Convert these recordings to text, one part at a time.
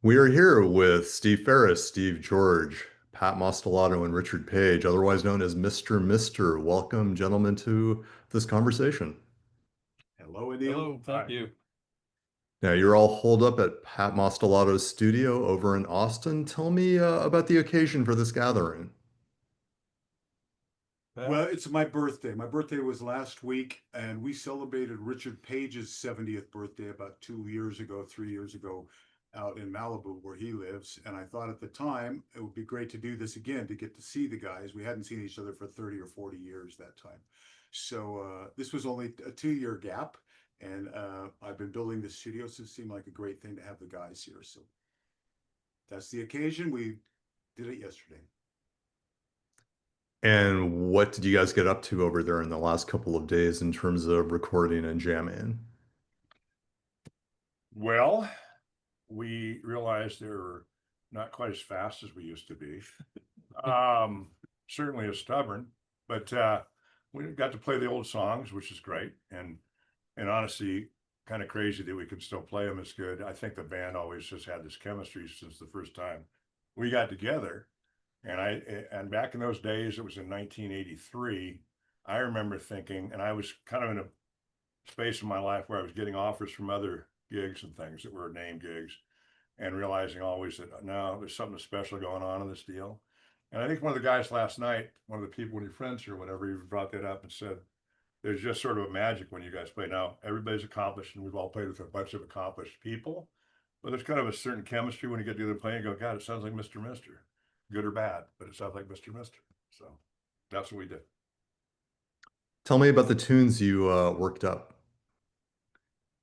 We are here with Steve Farris, Steve George, PatMastelotto, and Richard Page, otherwise known as Mr. Welcome, gentlemen, to this conversation. Hello, Anil. Hello, thank you. Now, you're all holed up at Pat Mastelotto's studio over in Austin. Tell me about the occasion for this gathering. Well, it's my birthday. My birthday was last week, and we celebrated Richard Page's 70th birthday about 2 years ago, 3 years ago, out in Malibu, where he lives. And I thought at the time it would be great to do this again to get to see the guys. We hadn't seen each other for 30 or 40 years that time. So this was only a 2 year gap. And I've been building the studio, so it seemed like a great thing to have the guys here. So that's the occasion. We did it yesterday. And what did you guys get up to over there in the last couple of days in terms of recording and jamming? Well, we realized they were not quite as fast as we used to be. Certainly as stubborn, but we got to play the old songs, which is great. And honestly, kind of crazy that we could still play them as good. I think the band always just had this chemistry since the first time we got together. And back in those days, it was in 1983. I remember thinking, and I was kind of in a space in my life where I was getting offers from other gigs and things that were name gigs, and realizing always that no, there's something special going on in this deal. And I think one of the guys last night, one of the people, one of your friends or whatever, you brought that up and said, there's just sort of a magic when you guys play. Now, everybody's accomplished, and we've all played with a bunch of accomplished people, but there's kind of a certain chemistry when you get together playing. You go, God, it sounds like MrMister, good or bad, but it sounds like MrMister. So that's what we did. Tell me about the tunes you worked up.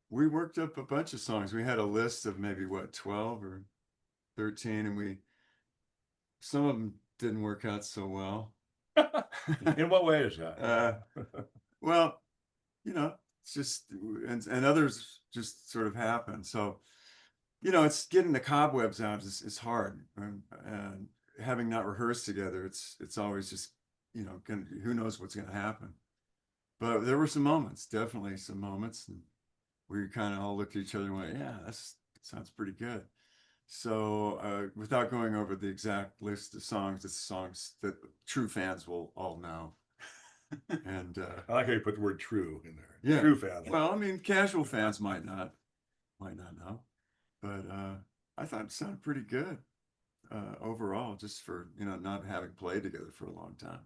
We worked up a bunch of songs. We had a list of maybe what, 12 or 13, and some of them didn't work out so well. In what way is that? Well, it's just, and others just sort of happen. So, it's getting the cobwebs out is hard. And having not rehearsed together, it's always just, who knows what's going to happen. But there were some moments, definitely some moments. And we kind of all looked at each other and went, yeah, that sounds pretty good. So without going over the exact list of songs, it's songs that true fans will all know. And I like how you put the word true in there. Yeah. True fans. Well, I mean, casual fans might not know, but I thought it sounded pretty good overall, just for, not having played together for a long time.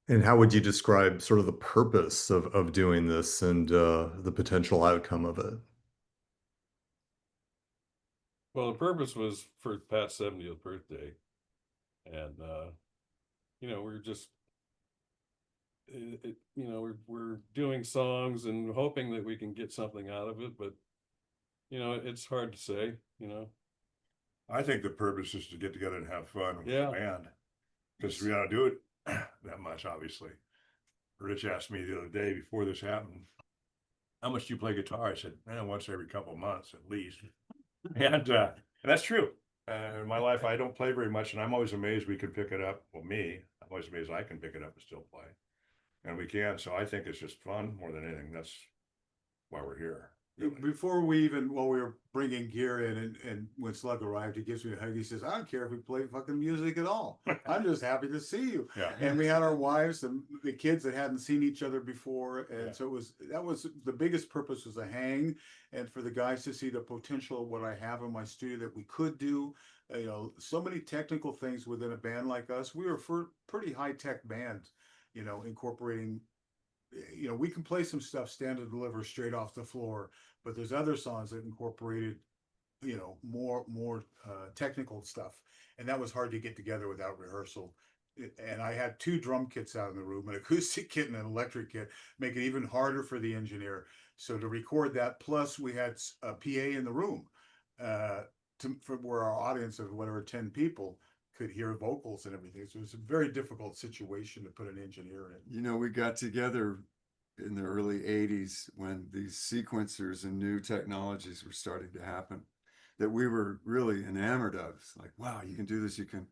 And how would you describe sort of the purpose of doing this and the potential outcome of it? Well, the purpose was for Pat's 70th birthday. And, we're just, we're doing songs and hoping that we can get something out of it. But, it's hard to say. I think the purpose is to get together and have fun with Yeah. the band, because we don't do it that much, obviously. Rich asked me the other day before this happened, how much do you play guitar? I said, once every couple of months at least. And that's true. In my life, I don't play very much, and I'm always amazed we can pick it up. Well, I'm always amazed I can pick it up and still play. And we can, so I think it's just fun more than anything. That's why we're here. Really. Before while we were bringing gear in, and when Slug arrived, he gives me a hug. He says, I don't care if we play fucking music at all. I'm just happy to see you. Yeah. And we had our wives and the kids that hadn't seen each other before. And Yeah. so that was the biggest purpose, was a hang, and for the guys to see the potential of what I have in my studio that we could do. So many technical things within a band like us. We were a pretty high-tech band, incorporating, we can play some stuff stand and deliver straight off the floor, but there's other songs that incorporated, more technical stuff, and that was hard to get together without rehearsal. And I had two drum kits out in the room, an acoustic kit and an electric kit, make it even harder for the engineer. So to record that, plus we had a PA in the room, for where our audience of whatever 10 people could hear vocals and everything. So it was a very difficult situation to put an engineer in. We got together in the early 80s when these sequencers and new technologies were starting to happen that we were really enamored of. It's like, wow, you can do this, you can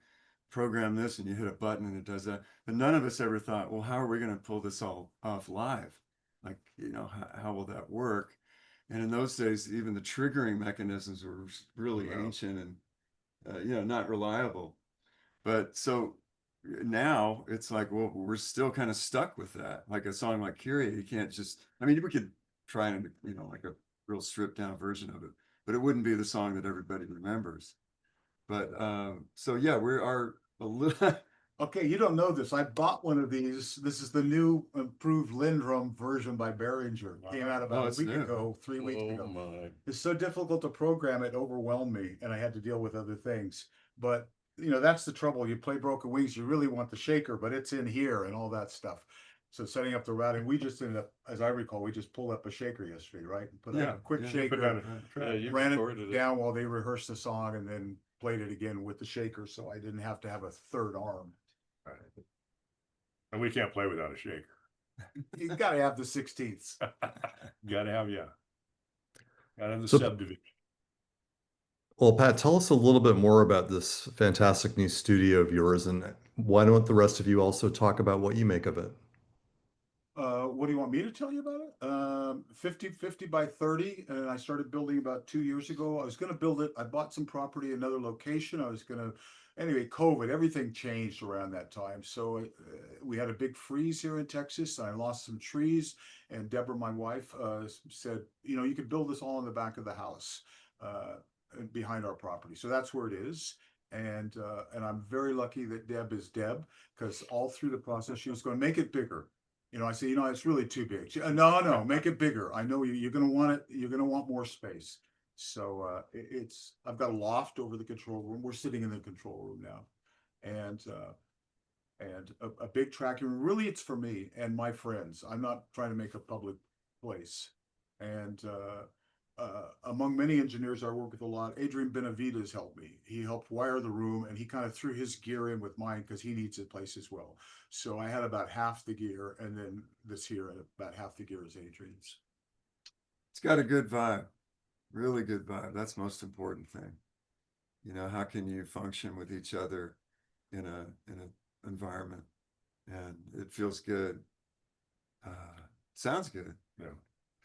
program this, and you hit a button and it does that. But none of us ever thought, well, how are we going to pull this all off live? Like, how will that work? And in those days, even the triggering mechanisms were really Wow. ancient and, you know, not reliable. But so now it's like, well, we're still kind of stuck with that. Like a song like Kyrie, you can't just, I mean, we could try and, you know, like a real stripped down version of it, but it wouldn't be the song that everybody remembers. But so yeah, we are a little. Okay, you don't know this. I bought one of these. This is the new improved Lindrum version by Behringer. Came out Oh, about a it's week new. ago, 3 weeks Oh ago. my. It's so difficult to program, it overwhelmed me, and I had to deal with other things. But you know, that's the trouble. You play Broken Wings, you really want the shaker, but it's in here and all that stuff. So setting up the routing, we just ended up, as I recall, we just pulled up a shaker yesterday, right? And put Yeah, a quick yeah. Put shaker, down a Right. Yeah, track. you ran recorded it down while they rehearsed the song, and then played it again with the shaker, so I didn't have to have a third arm. Right. And we can't play without a shaker. You gotta have the 16ths. Gotta have, yeah. Gotta have the So- subdivision. Well, Pat, tell us a little bit more about this fantastic new studio of yours, and why don't the rest of you also talk about what you make of it? What do you want me to tell you about it? 50 by 30, and I started building about 2 years ago. I was gonna build it. I bought some property, another location. I was gonna, anyway, COVID, everything changed around that time. So we had a big freeze here in Texas. I lost some trees, and Deborah, my wife, said, you know, you could build this all in the back of the house, behind our property. So that's where it is. And I'm very lucky that Deb is Deb, because all through the process she was going, make it bigger. You know, I say, you know, it's really too big. No, make it bigger. I know you're going to want it. You're going to want more space. So I've got a loft over the control room. We're sitting in the control room now, and a big tracking room. Really, it's for me and my friends. I'm not trying to make a public place. And among many engineers I work with a lot, Adrian Benavides helped me. He helped wire the room, and he kind of threw his gear in with mine because he needs a place as well. So I had about half the gear, and then this here, about half the gear is Adrian's. It's got a good vibe, really good vibe. That's the most important thing. You know, how can you function with each other in an environment, and it feels good. Sounds good. Yeah.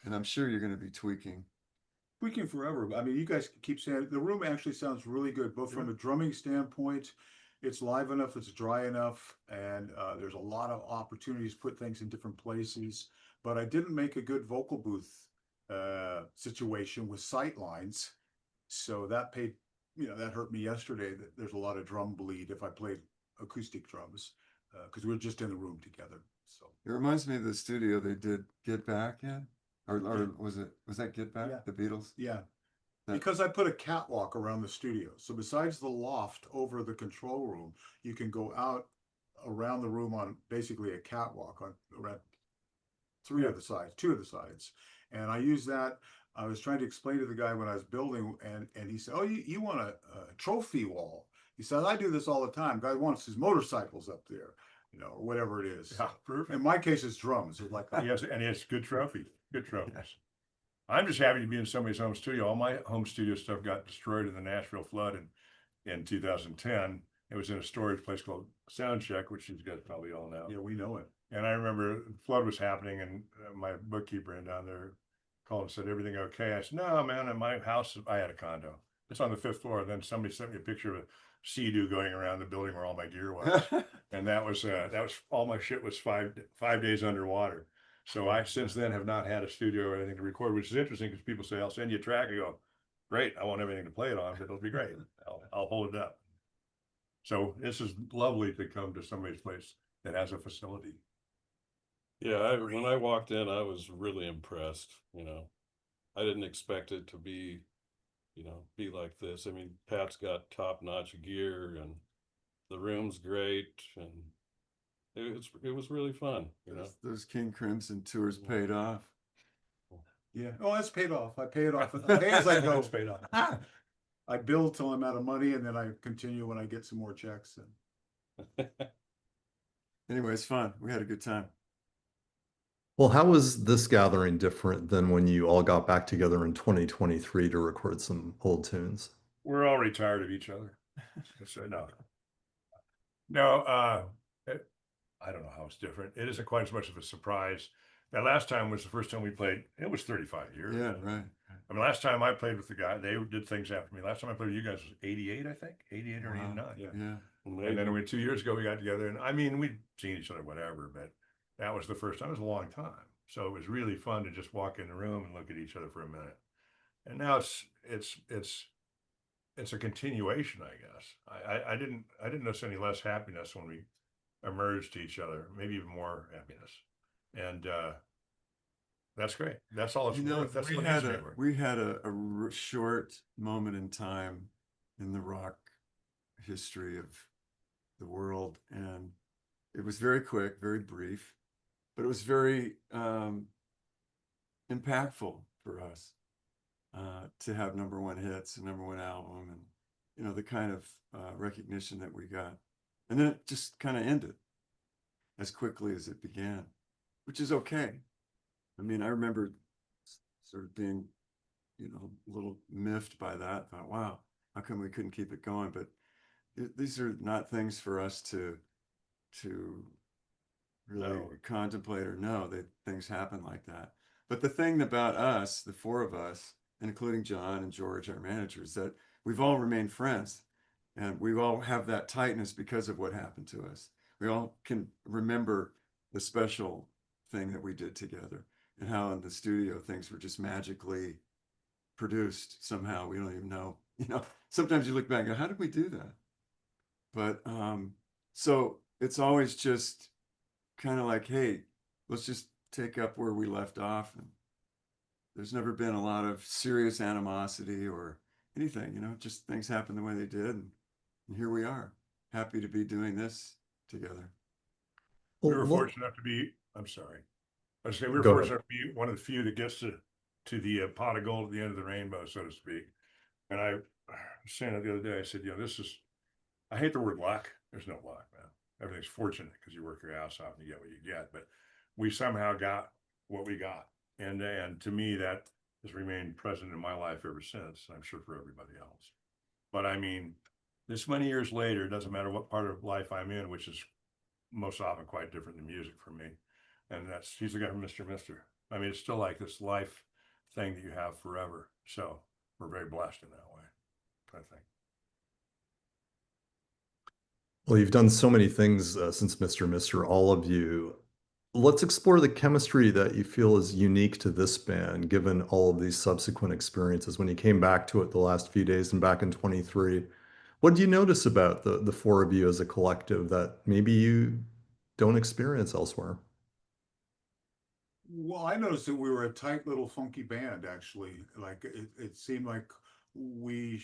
And I'm sure you're going to be tweaking. Tweaking forever. I mean, you guys keep saying the room actually sounds really good, both from a drumming standpoint. It's live enough, it's dry enough, and there's a lot of opportunities to put things in different places. But I didn't make a good vocal booth situation with sight lines, so that paid, you know, that hurt me yesterday. That there's a lot of drum bleed if I played acoustic drums, because we were just in the room together. So It reminds me of the studio they did Get Back in, or was that Get Back, Yeah. the Beatles? yeah. That- Because I put a catwalk around the studio. So besides the loft over the control room, you can go out around the room on basically a catwalk on around two of the sides. And I use that. I was trying to explain to the guy when I was building, and he said, "Oh, you want a trophy wall?" He says, "I do this all the time. Guy wants his motorcycles up there, you know, or whatever it is." Yeah, perfect. In my case, it's drums. It's like Yes, and it's good trophy, good trophies. I'm just happy to be in somebody's home studio. All my home studio stuff got destroyed in the Nashville flood in 2010. It was in a storage place called Soundcheck, which you guys probably all know. Yeah, we know it. And I remember the flood was happening, and my bookkeeper in down there called and said, "Everything okay?" I said, "No, man, in my house, I had a condo. It's on the 5th floor." Then somebody sent me a picture of a sea-doo going around the building where all my gear was. And that was all my shit was five days underwater. So I since then have not had a studio or anything to record, which is interesting because people say, "I'll send you a track." I go, "Great, I won't have anything to play it on, but it'll be great. I'll hold it up." So this is lovely to come to somebody's place that has a facility. Yeah, when I walked in, I was really impressed, you know. I didn't expect it to be, you know, be like this. I mean, Pat's got top-notch gear, and the room's great, and it was really fun, you know. Those King Crimson tours paid off. Yeah. Oh, that's paid off. I pay it off. I pay as I go. It's paid off. I build till I'm out of money, and then I continue when I get some more checks. And Anyway, it's fun. We had a good time. Well, how was this gathering different than when you all got back together in 2023 to record some old tunes? We're already tired of each other. So no, I don't know how it's different. It isn't quite as much of a surprise. That last time was the first time we played. It was 35 years. Yeah, right. I mean, last time I played with the guy, they did things after me. Last time I played with you guys was 88, I think, 88 or Wow. 89. Yeah. Yeah. And then 2 years ago, we got together, and I mean, we'd seen each other, whatever, but that was the first time. It was a long time. So it was really fun to just walk in the room and look at each other for a minute. And now it's a continuation, I guess. I didn't notice any less happiness when we emerged to each other, maybe even more happiness. And that's great. That's all it's worth. That's what needs to be worth. We had a short moment in time in the rock history of the world, and it was very quick, very brief, but it was very impactful for us to have #1 hits and #1 album, and you know, the kind of recognition that we got. And then it just kind of ended as quickly as it began, which is okay. I mean, I remember sort of being, you know, a little miffed by that. Thought, wow, how come we couldn't keep it going? But these are not things for us to really contemplate or know that things happen like that. But the thing about us, the four of us, including John and George, our managers, that we've all remained friends, and we all have that tightness because of what happened to us. We all can remember the special thing that we did together, and how in the studio things were just magically produced somehow. We don't even know. You know, sometimes you look back and go, how did we do that? But so it's always just kind of like, hey, let's just take up where we left off. And there's never been a lot of serious animosity or anything, you know, just things happen the way they did. And here we are, happy to be doing this together. We were fortunate enough to be, I'm sorry. I was saying we were Go fortunate ahead. enough to be one of the few that gets to the pot of gold at the end of the rainbow, so to speak. And I was saying it the other day, I said, you know, I hate the word luck. There's no luck, man. Everything's fortunate because you work your ass off and you get what you get. But we somehow got what we got. And to me, that has remained present in my life ever since. I'm sure for everybody else. But I mean, this many years later, it doesn't matter what part of life I'm in, which is most often quite different than music for me. And he's the guy from MrMister. I mean, it's still like this life thing that you have forever. So we're very blessed in that way, I think. Well, you've done so many things since MrMister, all of you. Let's explore the chemistry that you feel is unique to this band, given all of these subsequent experiences. When you came back to it the last few days and back in 23, what do you notice about the four of you as a collective that maybe you don't experience elsewhere? Well, I noticed that we were a tight little funky band, actually. Like it seemed like we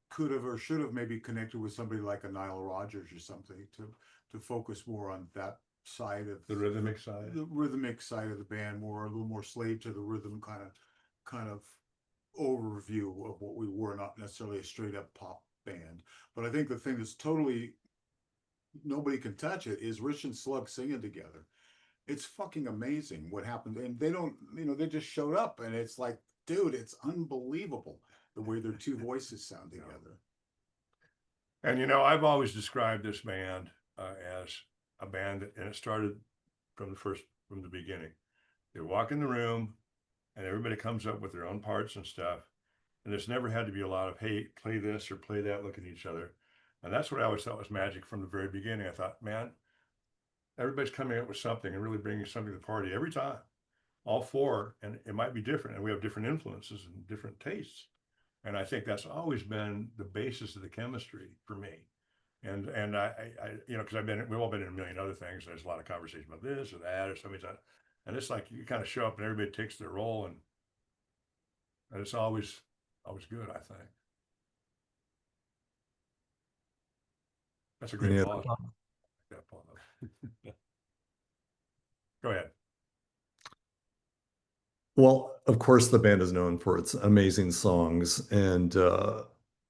could have or should have maybe connected with somebody like a Nile Rodgers or something to focus more on that side of The rhythmic side. the rhythmic side of the band, more a little more slave to the rhythm kind of overview of what we were, not necessarily a straight up pop band. But I think the thing that's totally nobody can touch it is Rich and Slug singing together. It's fucking amazing what happened. And they don't, you know, they just showed up and it's like, dude, it's unbelievable the way their two voices sound together. And you know, I've always described this band as a band and it started from the beginning. They walk in the room and everybody comes up with their own parts and stuff. And there's never had to be a lot of, hey, play this or play that, look at each other. And that's what I always thought was magic from the very beginning. I thought, man, everybody's coming up with something and really bringing something to the party every time. All four, and it might be different, and we have different influences and different tastes. And I think that's always been the basis of the chemistry for me. And I you know, because we've all been in a million other things. There's a lot of conversation about this or that or somebody's on, and it's like you kind of show up and everybody takes their role, and it's always good. I think that's a great Yeah. pause. Go ahead. Well, of course, the band is known for its amazing songs, and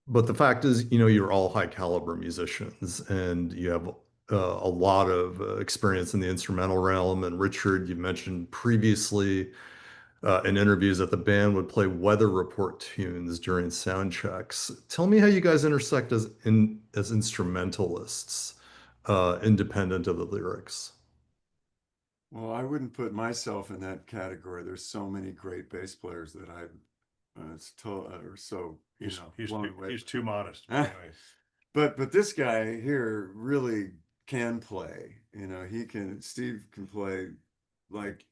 but the fact is, you know, you're all high caliber musicians, and you have a lot of experience in the instrumental realm. And Richard, you mentioned previously in interviews that the band would play weather report tunes during sound checks. Tell me how you guys intersect as instrumentalists, independent of the lyrics. Well, I wouldn't put myself in that category. There's so many great bass players that or so, you He's, know, he's, blown too, away. he's too modest. Ah. Anyway. But this guy here really can play. You know, Steve can play like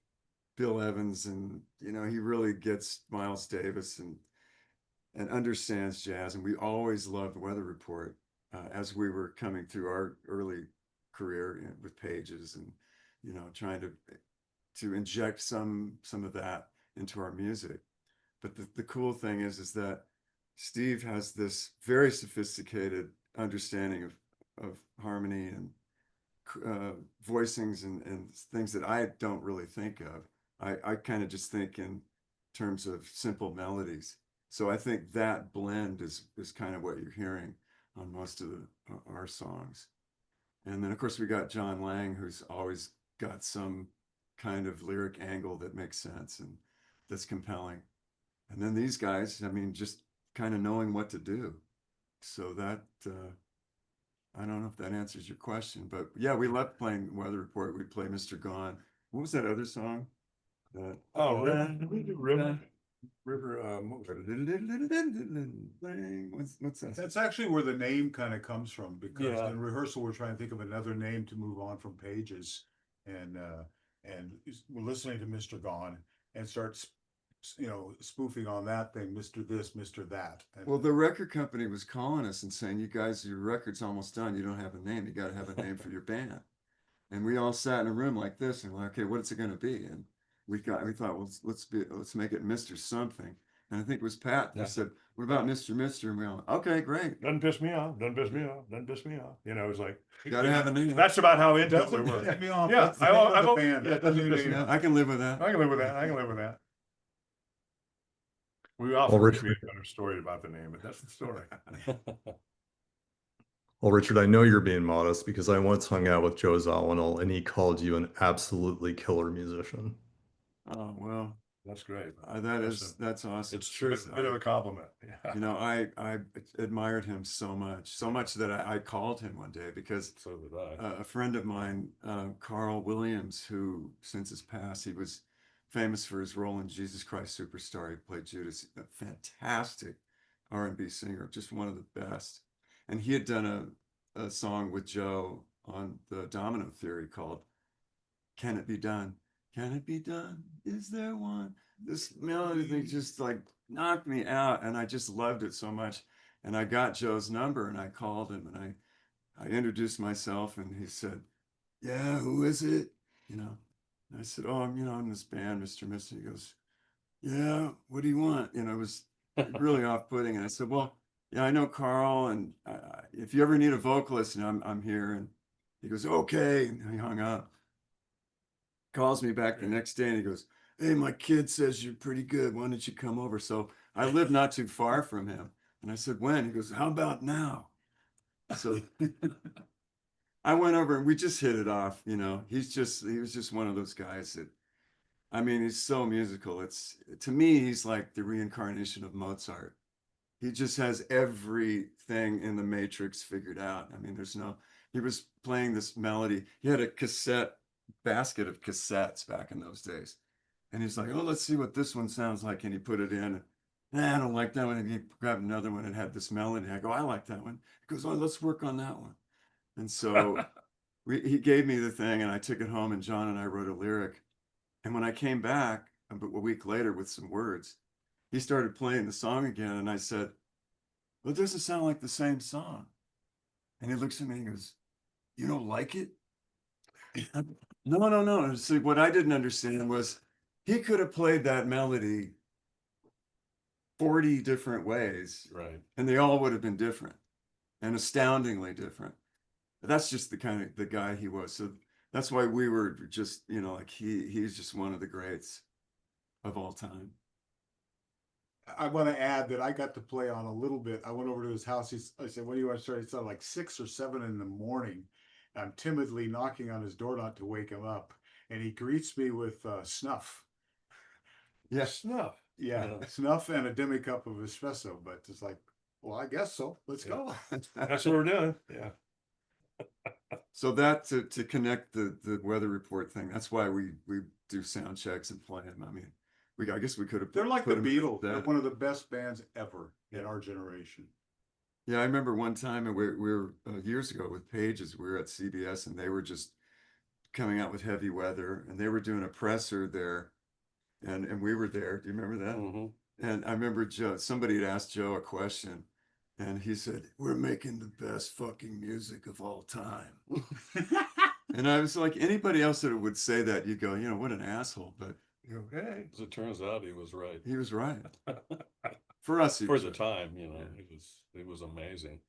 Bill Evans, and you know, he really gets Miles Davis and understands jazz. And we always loved Weather Report as we were coming through our early career, you know, with Pages, and you know, trying to inject some of that into our music. But the cool thing is that Steve has this very sophisticated understanding of harmony and voicings and things that I don't really think of. I kind of just think in terms of simple melodies. So I think that blend is kind of what you're hearing on most of our songs. And then of course we got John Lang, who's always got some kind of lyric angle that makes sense and that's compelling. And then these guys, I mean, just kind of knowing what to do. So that I don't know if that answers your question, but yeah, we loved playing Weather Report. We'd play Mr. Gone. What was that other song? Oh, River. What's that? That's actually where the name kind of comes from, because Yeah. in rehearsal we're trying to think of another name to move on from Pages, and we're listening to Mr. Gone and starts, you know, spoofing on that thing, Mr. This, Mr. That. And Well, the record company was calling us and saying, "You guys, your record's almost done. You don't have a name. You got to have a name for your band." And we all sat in a room like this and we're like, "Okay, what's it going to be?" And we thought, well, let's make it Mr. Something. And I think it was Pat who said, "What about MrMister?" And we all, okay, great. Doesn't piss me off. Doesn't piss me off. Doesn't piss me off. You know, it's like Got to have a name. that's about how into it we doesn't were. piss me off. Yeah, That's the name of the I band. yeah, That it doesn't doesn't piss me mean- off. I can live with that. I can live with that. I can live with that. We often Well, wish we Richard, had a better story about the name, but that's the story. well, Richard, I know you're being modest because I once hung out with Joe Zawinul and he called you an absolutely killer musician. Oh, well, That's great. that's awesome. It's true. Bit of a compliment. Yeah. You know, I admired him so much that I called him one day because So did I. a friend of mine, Carl Williams, who since his passed, he was famous for his role in Jesus Christ Superstar. He played Judas, a fantastic R&B singer, just one of the best. And he had done a song with Joe on the Domino Theory called "Can It Be Done? Can it be done? Is there one?" This melody thing just like knocked me out, and I just loved it so much. And I got Joe's number and I called him and I introduced myself and he said, "Yeah, who is it?" You know, and I said, "Oh, I'm, you know, in this band, MrMister." He goes, "Yeah, what do you want?" You know, it was really off-putting. And I said, "Well, yeah, I know Carl, and if you ever need a vocalist, and I'm here." And he goes, "Okay." And he hung up. Calls me back the next day and he goes, "Hey, my kid says you're pretty good. Why don't you come over?" So I live not too far from him. And I said, "When?" He goes, "How about now?" So I went over and we just hit it off. You know, he was just one of those guys that, I mean, he's so musical. To me, he's like the reincarnation of Mozart. He just has everything in the matrix figured out. I mean, he was playing this melody. He had a basket of cassettes back in those days. And he's like, "Oh, let's see what this one sounds like." And he put it in. "Nah, I don't like that one." And he grabbed another one and had this melody. I go, "I like that one." He goes, "Oh, let's work on that one." And so he gave me the thing and I took it home and John and I wrote a lyric. And when I came back a week later with some words, he started playing the song again. And I said, "Well, it doesn't sound like the same song." And he looks at me and goes, "You don't like it?" No. See, what I didn't understand was he could have played that melody 40 different ways, Right. and they all would have been different and astoundingly different. But that's just the kind of the guy he was. So that's why we were just, you know, like he's just one of the greats of all time. I want to add that I got to play on a little bit. I went over to his house. I said, "When do you want to start?" It's like 6 or 7 in the morning. I'm timidly knocking on his door not to wake him up. And he greets me with snuff. Yes. Snuff. Yeah, Yeah. snuff and a demi cup of espresso. But it's like, well, I guess so. Let's go. That's what we're doing. Yeah. So that to connect the weather report thing, that's why we do sound checks and play them. I mean, I guess we could have. They're like the put 'em Beatles. that. They're one of the best bands ever in our generation. Yeah, I remember one time we were years ago with Pages. We were at CBS and they were just coming out with Heavy Weather, and they were doing a presser there, and we were there. Do you remember that? Mhm. And I remember Joe. Somebody had asked Joe a question, and he said, "We're making the best fucking music of all time." And I was like, anybody else that would say that, you go, what an asshole. But Okay. As it turns out, he was right. he was right. For us, he For was the right. time, you know, Yeah. it was amazing.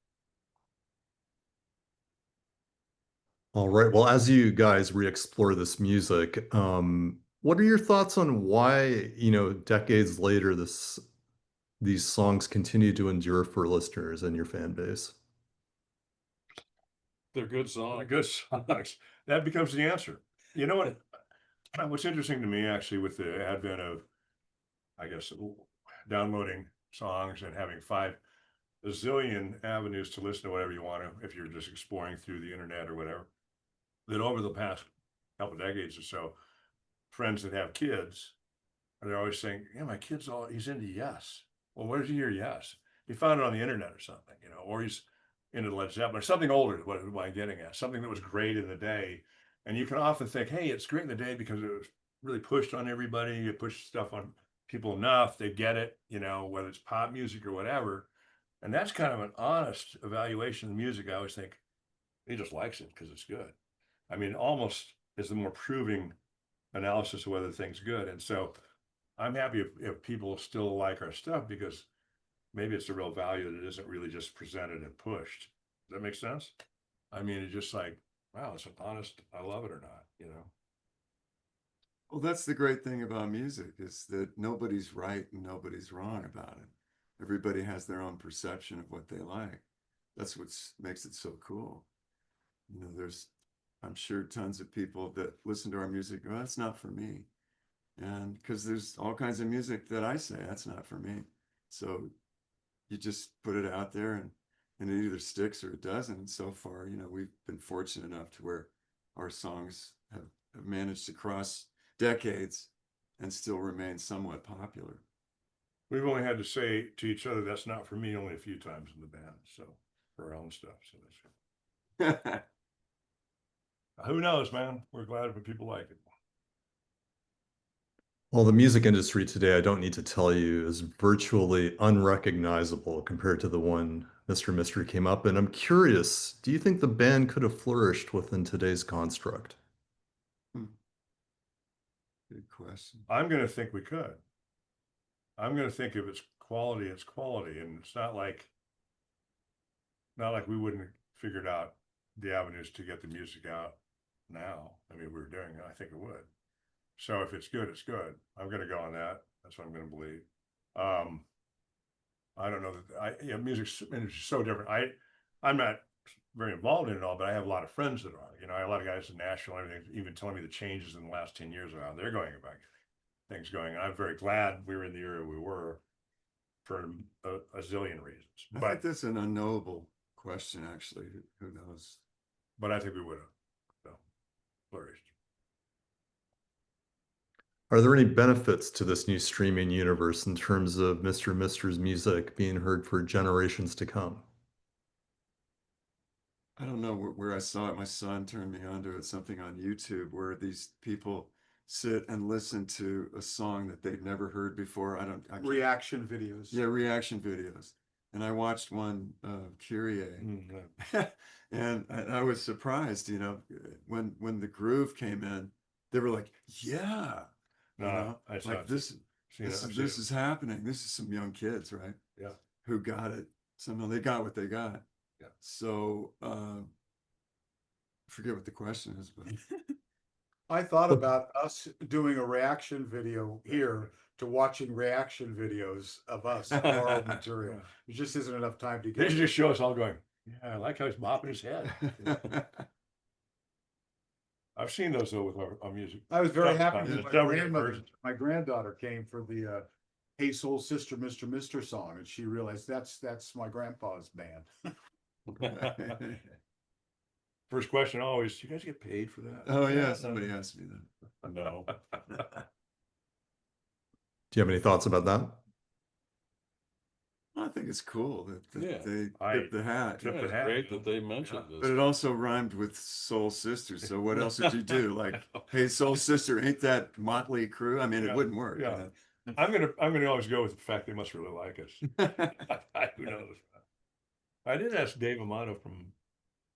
All right. Well, as you guys re-explore this music, what are your thoughts on why, decades later, these songs continue to endure for listeners and your fan base? They're good The songs. good songs. That becomes the answer. You know what? What's interesting to me actually with the advent of, I guess, downloading songs and having a zillion avenues to listen to whatever you want to, if you're just exploring through the internet or whatever, that over the past couple of decades or so, friends that have kids, they're always saying, yeah, my kid's he's into Yes. Well, where did you hear Yes? He found it on the internet or something, or he's into Led Zeppelin or something older, what am I getting at? Something that was great in the day. And you can often think, hey, it's great in the day because it was really pushed on everybody. You push stuff on people enough, they get it, whether it's pop music or whatever. And that's kind of an honest evaluation of the music. I always think he just likes it because it's good. I mean, almost is the more proving analysis of whether thing's good. And so I'm happy if people still like our stuff because maybe it's a real value that it isn't really just presented and pushed. Does that make sense? I mean, it's just like, wow, it's an honest, I love it or not. Well, that's the great thing about music is that nobody's right and nobody's wrong about it. Everybody has their own perception of what they like. That's what makes it so cool. There's, I'm sure, tons of people that listen to our music. Well, that's not for me. And because there's all kinds of music that I say, that's not for me. So you just put it out there and it either sticks or it doesn't. And so far, we've been fortunate enough to where our songs have managed to cross decades and still remain somewhat popular. We've only had to say to each other, that's not for me, only a few times in the band. So for our own stuff. So that's who knows, man? We're glad when people like it. Well, the music industry today, I don't need to tell you, is virtually unrecognizable compared to the one MrMister came up in. I'm curious, do you think the band could have flourished within today's construct? Good question. I'm going to think we could. I'm going to think if it's quality, it's quality. And it's not like we wouldn't have figured out the avenues to get the music out now. I mean, we're doing it. I think it would. So if it's good, it's good. I'm going to go on that. That's what I'm going to believe. I don't know that music is so different. I'm not very involved in it all, but I have a lot of friends that are, I have a lot of guys in Nashville and everything, even telling me the changes in the last 10 years around they're going about things going. And I'm very glad we were in the era we were for a zillion reasons. I think that's an unknowable question, actually. Who knows? But I think we would have flourished. Are there any benefits to this new streaming universe in terms of MrMister's music being heard for generations to come? I don't know where I saw it. My son turned me on to it, something on YouTube where these people sit and listen to a song that they've never heard before. I can't. Reaction videos. Yeah, reaction videos. And I watched one, Kyrie, and I was surprised, when the groove came in, they were like, yeah, No, I like this is happening. This is some young kids, right? Yeah. Who got it. Somehow they got what they got. Yeah. So, I forget what the question is, but I thought about us doing a reaction video here to watching reaction videos of us, our own material. There just isn't enough time to They get should it. just show us all going, yeah, I like how he's mopping his head. I've seen those though with our music. I was very Sometimes. happy There's that several my granddaughter came for the Hey Soul Sister, MrMister song, and she realized that's my grandpa's band. First question always, do you guys get paid for that? Oh yeah, somebody asked me that. No. Do you have any thoughts about that? I think it's cool that Yeah. they I tip the hat. tip Yeah, the it's hat. great that they mentioned But this. it also rhymed with Soul Sister. So what else would you do? Like, hey, Soul Sister, ain't that motley crew? I mean, it Yeah, wouldn't work. yeah. You I'm gonna always go with the fact they must really like us. know? Who knows? I did ask Dave Amato from,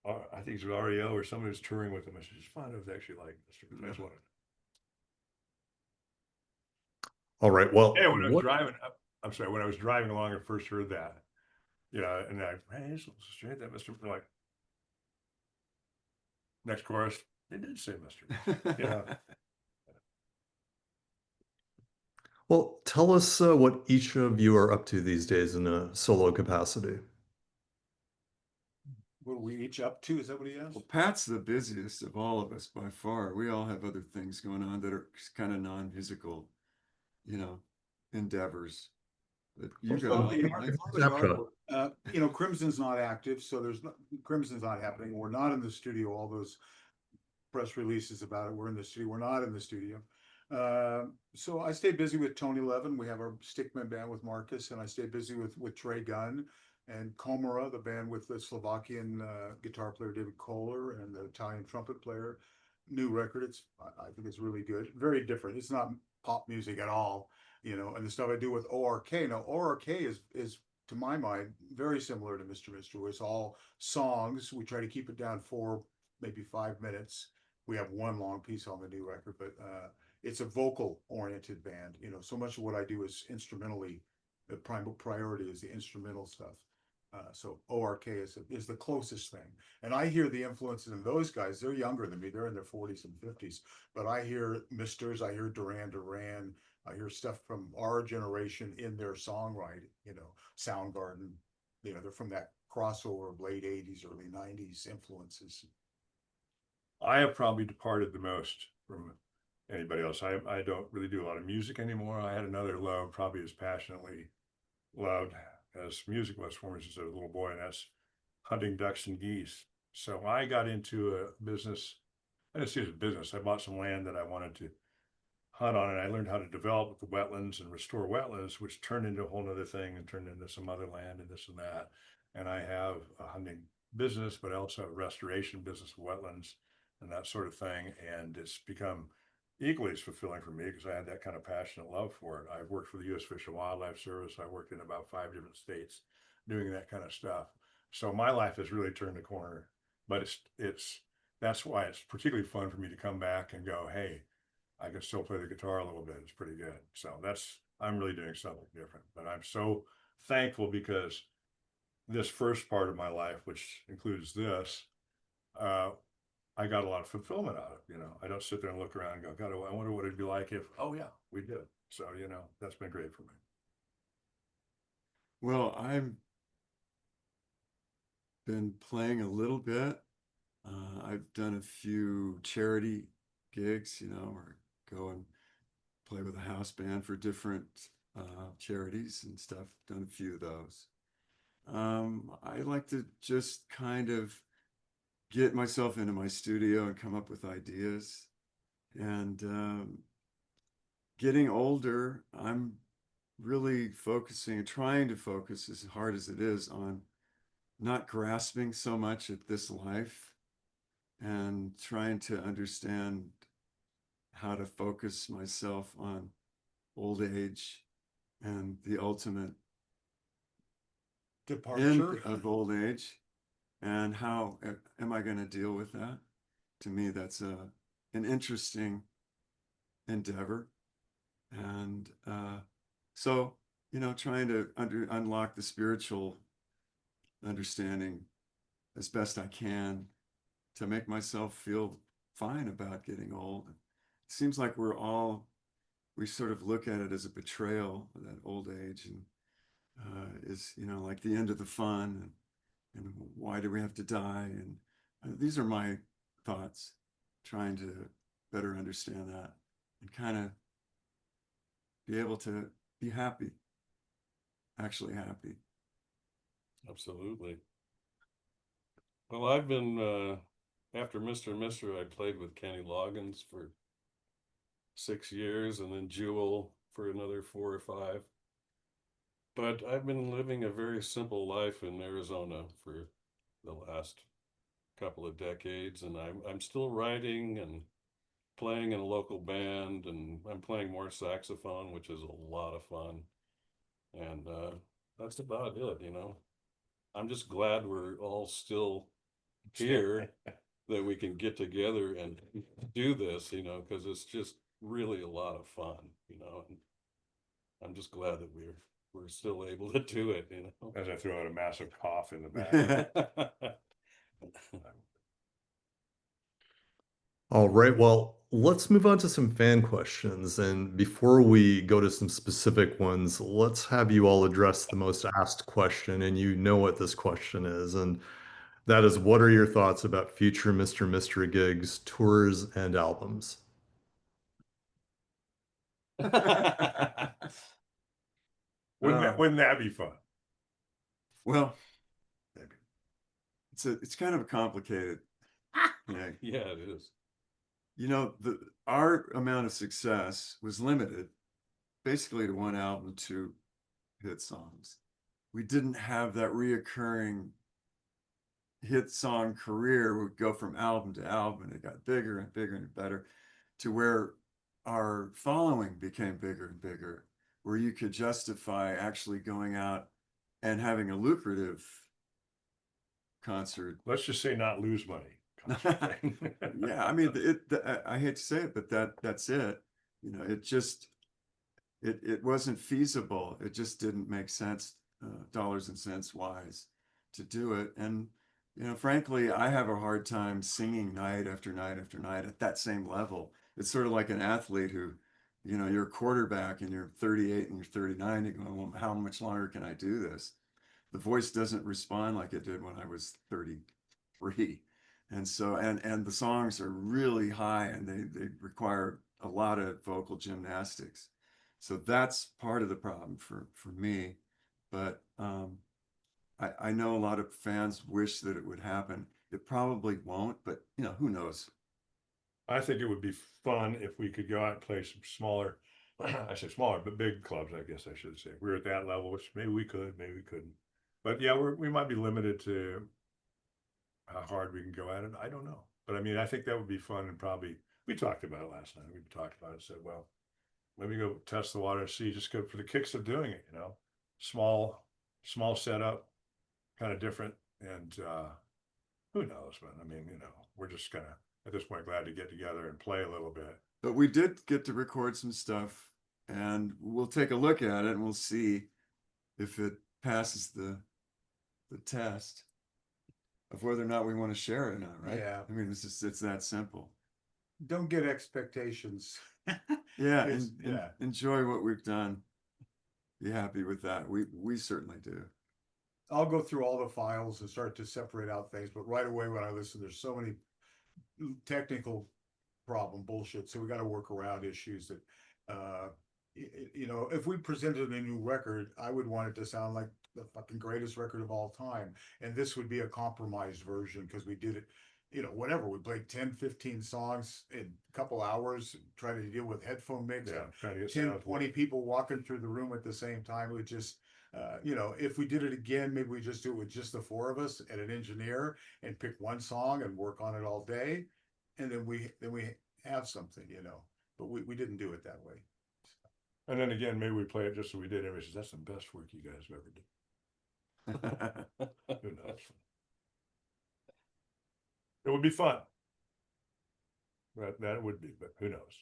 I think it's REO or somebody who's touring with him. I said, just find out if they actually like Mr. I just wanted. All right. Well, Yeah, when I was what? driving, I'm sorry, when I was driving along and first heard that, you know, and I, hey, it's straight that Mr. Like, next chorus, they did say Mr. You know, Well, tell us what each of you are up to these days in a solo capacity. What are we each up to? Is that what he asked? Well, Pat's the busiest of all of us by far. We all have other things going on that are kind of non-musical, endeavors. But you Well, got, Snapshot. Crimson's not active, so Crimson's not happening. We're not in the studio. All those press releases about it. We're in the studio. We're not in the studio. So I stay busy with Tony Levin. We have our Stickman band with Marcus, and I stay busy with Trey Gunn and Komara, the band with the Slovakian guitar player David Kohler and the Italian trumpet player. New record. I think it's really good. Very different. It's not pop music at all, and the stuff I do with ORK. Now, ORK is to my mind very similar to MrMister. It's all songs. We try to keep it down 4, maybe 5 minutes. We have one long piece on the new record, but it's a vocal oriented band. So much of what I do is instrumentally. The prime priority is the instrumental stuff. So ORK is the closest thing, and I hear the influences in those guys. They're younger than me; they're in their 40s and 50s. But I hear Misters, I hear Duran Duran, I hear stuff from our generation in their songwriting. Soundgarden. They're from that crossover of late 80s, early 90s influences. I have probably departed the most from anybody else. I don't really do a lot of music anymore. I had another love, probably as passionately loved as music was for me since I was a little boy, and that's hunting ducks and geese. So I got into a business. I didn't see it as a business. I bought some land that I wanted to hunt on, and I learned how to develop the wetlands and restore wetlands, which turned into a whole other thing and turned into some other land and this and that. And I have a hunting business, but I also have a restoration business of wetlands and that sort of thing. And it's become equally as fulfilling for me because I had that kind of passionate love for it. I've worked for the U.S. Fish and Wildlife Service. I worked in about 5 different states doing that kind of stuff. So my life has really turned a corner, but that's why it's particularly fun for me to come back and go, hey, I can still play the guitar a little bit. It's pretty good. So I'm really doing something different, but I'm so thankful because this first part of my life, which includes this, I got a lot of fulfillment out of it. I don't sit there and look around and go, God, I wonder what it'd be like if, oh yeah, we did. So, that's been great for me. well, I've been playing a little bit. I've done a few charity gigs, or go and play with a house band for different charities and stuff. Done a few of those. I like to just kind of get myself into my studio and come up with ideas. And getting older, I'm really trying to focus as hard as it is on not grasping so much at this life and trying to understand how to focus myself on old age and the ultimate Departure. end of old age, and how am I going to deal with that? To me, that's an interesting endeavor. And so, trying to unlock the spiritual understanding as best I can to make myself feel fine about getting old. It seems like we sort of look at it as a betrayal, that old age, and is, like the end of the fun, and why do we have to die? And these are my thoughts, trying to better understand that and kind of be able to be happy, actually happy. Absolutely. Well, I've been after MrMister, I played with Kenny Loggins for 6 years, and then Jewel for another 4 or 5. But I've been living a very simple life in Arizona for the last couple of decades, and I'm still writing and playing in a local band, and I'm playing more saxophone, which is a lot of fun. And that's about it, you know. I'm just glad we're all still here, that we can get together and do this, you know, because it's just really a lot of fun, you know. And I'm just glad that we're still able to do it, you know. As I throw out a massive cough in the back. All right, well, let's move on to some fan questions. And before we go to some specific ones, let's have you all address the most asked question. And you know what this question is. And that is, what are your thoughts about future MrMister gigs, tours, and albums? Wouldn't that be fun? Well, it's kind of a complicated thing. Yeah, it is. You know, our amount of success was limited basically to one album, 2 hit songs. We didn't have that reoccurring hit song career. We'd go from album to album, and it got bigger and bigger and better, to where our following became bigger and bigger, where you could justify actually going out and having a lucrative concert. Let's just say not lose money. Yeah, I mean, I hate to say it, but that's it. You know, it wasn't feasible. It just didn't make sense, dollars and cents wise, to do it. And you know, frankly, I have a hard time singing night after night after night at that same level. It's sort of like an athlete who, you know, you're a quarterback and you're 38 and you're 39. You go, well, how much longer can I do this? The voice doesn't respond like it did when I was 33. And so, and the songs are really high, and they require a lot of vocal gymnastics. So that's part of the problem for me. But I know a lot of fans wish that it would happen. It probably won't, but you know, who knows? I think it would be fun if we could go out and play some smaller, I say smaller, but big clubs, I guess I should say. We're at that level, which maybe we could, maybe we couldn't. But yeah, we might be limited to how hard we can go at it. I don't know. But I mean, I think that would be fun, and probably, we talked about it last night. We talked about it and said, well, let me go test the water and see, just go for the kicks of doing it, you know, small setup, kind of different. And who knows, man? I mean, you know, we're just kind of at this point glad to get together and play a little bit. But we did get to record some stuff, and we'll take a look at it and we'll see if it passes the test of whether or not we want to share it or not, right? Yeah. I mean, it's that simple. Don't get expectations. Yeah, Yeah. enjoy what we've done. Be happy with that. We certainly do. I'll go through all the files and start to separate out things, but right away when I listen, there's so many technical bullshit. So we got to work around issues that, you know, if we presented a new record, I would want it to sound like the fucking greatest record of all time. And this would be a compromised version because we did it, you know, whatever. We played 10, 15 songs in a couple hours, trying to deal with headphone mix. Yeah, trying to get 10, sound. 20 people walking through the room at the same time. It would just, you know, if we did it again, maybe we just do it with just the 4 of us and an engineer and pick one song and work on it all day. And then we have something, you know, but we didn't do it that way. And then again, maybe we play it just so we did. Everybody says, that's the best work you guys have ever did. Who knows? It would be fun. That would be, but who knows?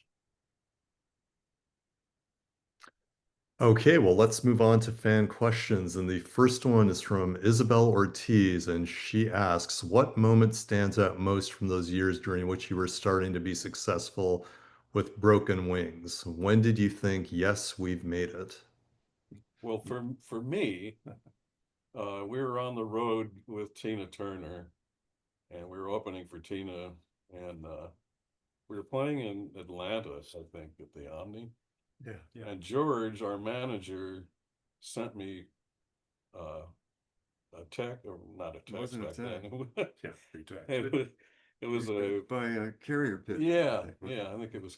Okay, well, let's move on to fan questions. And the first one is from Isabel Ortiz, and she asks, what moment stands out most from those years during which you were starting to be successful with Broken Wings? When did you think, yes, we've made it? Well, for me, we were on the road with Tina Turner, and we were opening for Tina, and we were playing in Atlanta, I think, at the Omni. Yeah. And George, our manager, sent me a tech, or not a text Wasn't a back then. Yeah, free tax. It was a by a carrier pigeon. yeah, I think it was.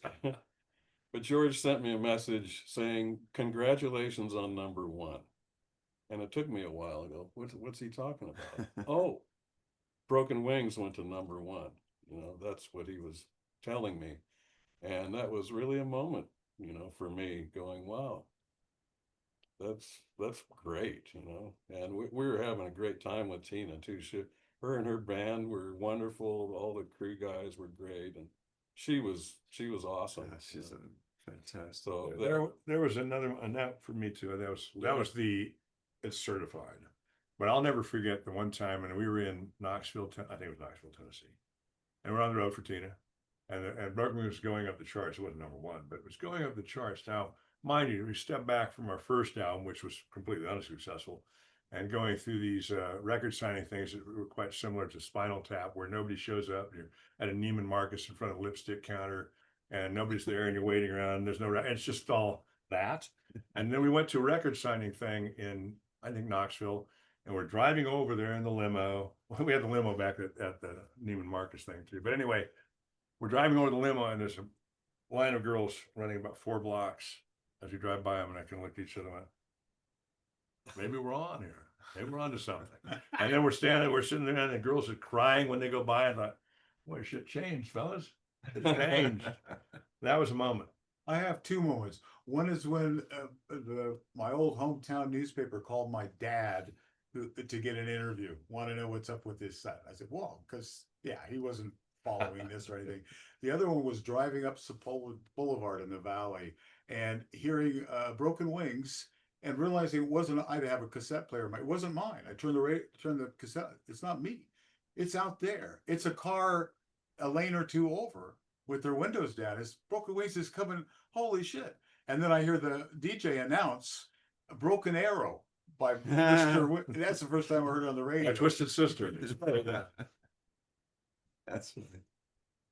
But George sent me a message saying, "Congratulations on #1." And it took me a while to go, what's he talking about? Oh, Broken Wings went to #1. That's what he was telling me. And that was really a moment, for me going, wow, that's great. And we were having a great time with Tina too. Her and her band were wonderful. All the crew guys were great, and she was awesome. Yeah, she's a fantastic. So There was another, and that for me too, that was it's certified. But I'll never forget the one time, and we were in Knoxville, I think it was Knoxville, Tennessee. And we're on the road for Tina. And Broken Wings was going up the charts. It wasn't #1, but it was going up the charts. Now, mind you, we stepped back from our first album, which was completely unsuccessful, and going through these record signing things that were quite similar to Spinal Tap, where nobody shows up. You're at a Neiman Marcus in front of a lipstick counter, and nobody's there, and you're waiting around. There's no, it's just all that. And then we went to a record signing thing in, I think, Knoxville, and we're driving over there in the limo. Well, we had the limo back at the Neiman Marcus thing too. But anyway, we're driving over the limo, and there's a line of girls running about 4 blocks as we drive by them, and I can look at each other and went, maybe we're on here. Maybe we're on to something. And then we're sitting there, and the girls are crying when they go by. I thought, boy, shit changed, fellas. It changed. That was a moment. I have two moments. One is when my old hometown newspaper called my dad to get an interview, want to know what's up with his son. I said, well, because he wasn't following this or anything. The other one was driving up Sepulveda Boulevard in the Valley and hearing Broken Wings and realizing it wasn't, I have a cassette player. It wasn't mine. I turned the cassette. It's not me. It's out there. It's a car a lane or two over with their windows down. It's Broken Wings is coming. Holy shit. And then I hear the DJ announce a Broken Arrow by Mr. That's the first time I heard it on the radio. My Twisted Sister. That's funny.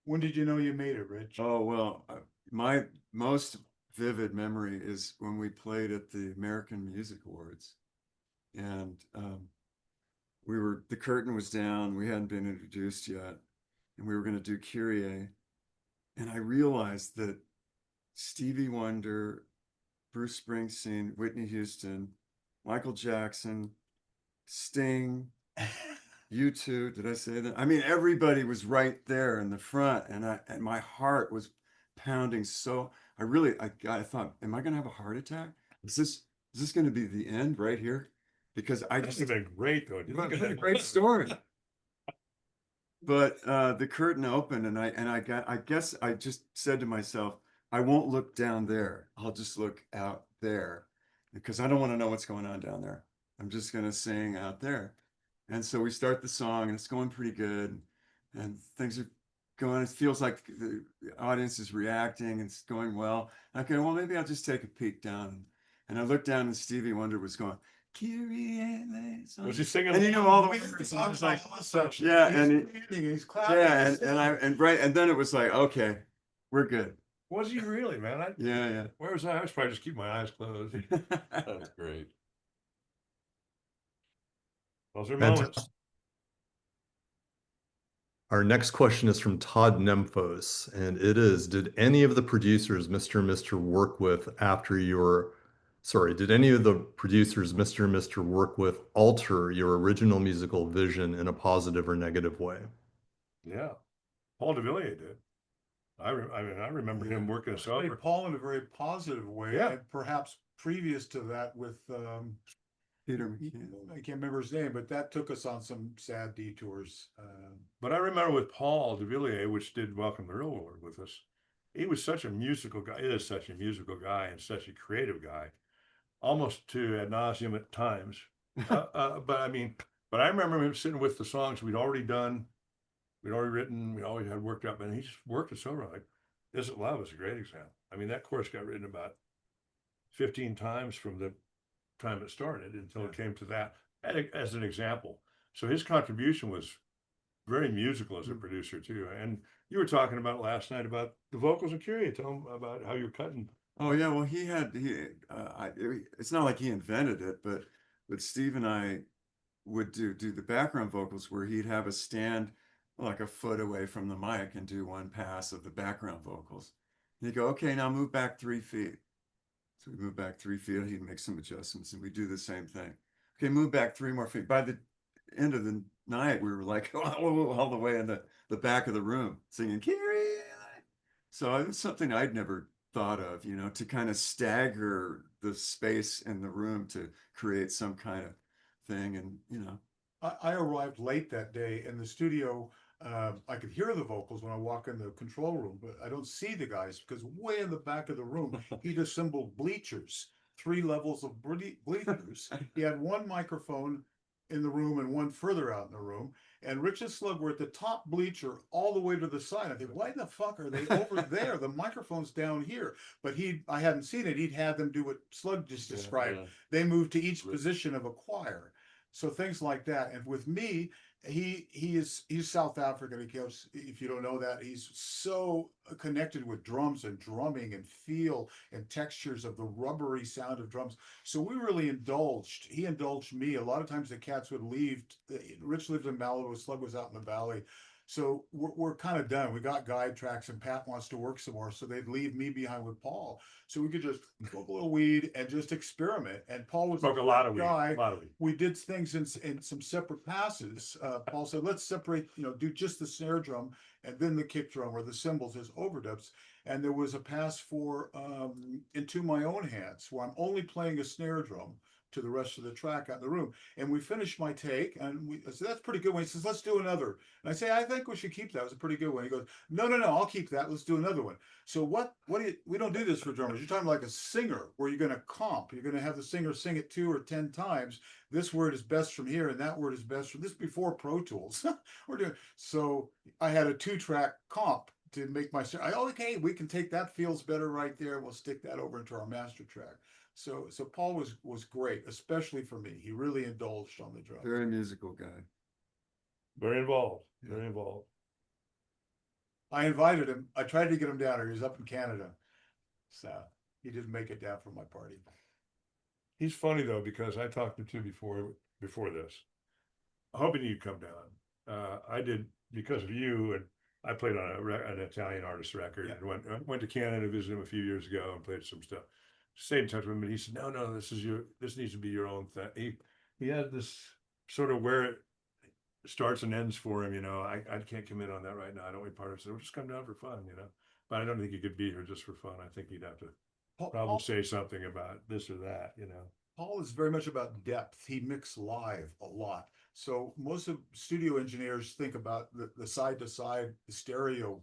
When did you know you made it, Rich? Oh, well, my most vivid memory is when we played at the American Music Awards. And the curtain was down, we hadn't been introduced yet, and we were going to do Kyrie. And I realized that Stevie Wonder, Bruce Springsteen, Whitney Houston, Michael Jackson, Sting, U2, did I say that? I mean, everybody was right there in the front, and my heart was pounding. So I thought, am I going to have a heart attack? Is this going to be the end right here? Because I This just would have been great, though. It's been a great story. But the curtain opened, and I guess I just said to myself, I won't look down there. I'll just look out there, because I don't want to know what's going on down there. I'm just going to sing out there. And so we start the song, and it's going pretty good, and things are going. It feels like the audience is reacting. It's going well. Okay, well, maybe I'll just take a peek down. And I looked down, and Stevie Wonder was going, Kyrie eleison. Was he singing? And all the words. I was like, yeah, he's clapping. and then it was like, okay, we're good. Was he really, man? Yeah. Where was I? I was probably just keeping my eyes closed. That's great. Those are Fantastic. moments. Our next question is from Todd Nemphos, and it is, did any of the producers MrMister work with did any of the producers MrMister work with alter your original musical vision in a positive or negative way? Yeah. Paul DeVilliers did. I remember him working us Played over. Paul in a very positive way, Yeah. and perhaps previous to that with Peter I McKinnon. can't remember his name, but that took us on some sad detours. But I remember with Paul DeVilliers, which did Welcome to the Real World with us, he was such a musical guy. He is such a musical guy and such a creative guy, almost to ad nauseum at times. But I remember him sitting with the songs we'd already done, we'd already written, we always had worked up, and he just worked us over. Like, Is It Love is a great example. I mean, that chorus got written about 15 times from the time it started until it came to that as an example. So his contribution was very musical as a producer too. And you were talking about last night about the vocals of Kyrie. Tell him about how you're cutting. Oh yeah, well it's not like he invented it, but Steve and I would do the background vocals where he'd have us stand like a foot away from the mic and do one pass of the background vocals. He'd go, okay, now move back 3 feet. So we move back 3 feet, he'd make some adjustments, and we do the same thing. Okay, move back 3 more feet. By the end of the night, we were like all the way in the back of the room singing Kyrie. So it was something I'd never thought of, you know, to kind of stagger the space in the room to create some kind of thing. And, you know, I arrived late that day in the studio. I could hear the vocals when I walk in the control room, but I don't see the guys because way in the back of the room, he'd assembled bleachers, 3 levels of bleachers. He had one microphone in the room and one further out in the room. And Rich and Slug were at the top bleacher all the way to the side. I think, why the fuck are they over there? The microphone's down here. But I hadn't seen it. He'd had them do what Slug just described. Yeah. They moved to each Right. position of a choir. So things like that. And with me, he's South African. He comes, if you don't know that, he's so connected with drums and drumming and feel and textures of the rubbery sound of drums. So we really indulged. He indulged me. A lot of times the cats would leave. Rich lived in Malibu, Slug was out in the valley. So we're kind of done. We got guide tracks and Pat wants to work some more. So they'd leave me behind with Paul. So we could just smoke a little weed and just experiment. And Paul was Smoke a lot of weed, guy. a lot of weed. We did things in some separate passes. Paul said, let's separate, do just the snare drum and then the kick drum or the cymbals as overdubs. And there was a pass for Into My Own Hands, where I'm only playing a snare drum to the rest of the track out in the room. And we finished my take, and I said, that's pretty good one. He says, let's do another. And I say, I think we should keep that. It was a pretty good one. He goes, no, I'll keep that. Let's do another one. So we don't do this for drummers. You're talking like a singer where you're going to comp. You're going to have the singer sing it 2 or 10 times. This word is best from here, and that word is best from this before Pro Tools. So I had a 2-track comp to make my, okay, we can take that feels better right there. We'll stick that over into our master track. So Paul was great, especially for me. He really indulged on the drums. very musical guy. Very involved, very involved. I invited him. I tried to get him down here. He was up in Canada. So he didn't make it down for my party. He's funny though, because I talked to him before this, hoping you'd come down. I did because of you, and I played on an Italian artist record, and went to Canada to visit him a few years ago and played some stuff. Stayed in touch with him, and he said, no, this needs to be your own thing. He had this sort of where it starts and ends for him, I can't commit on that right now. I don't want to be part of it. So we'll just come down for fun, but I don't think he could be here just for fun. I think he'd have to probably say something about this or that, Paul is very much about depth. He mixed live a lot. So most of studio engineers think about the side to side, the stereo.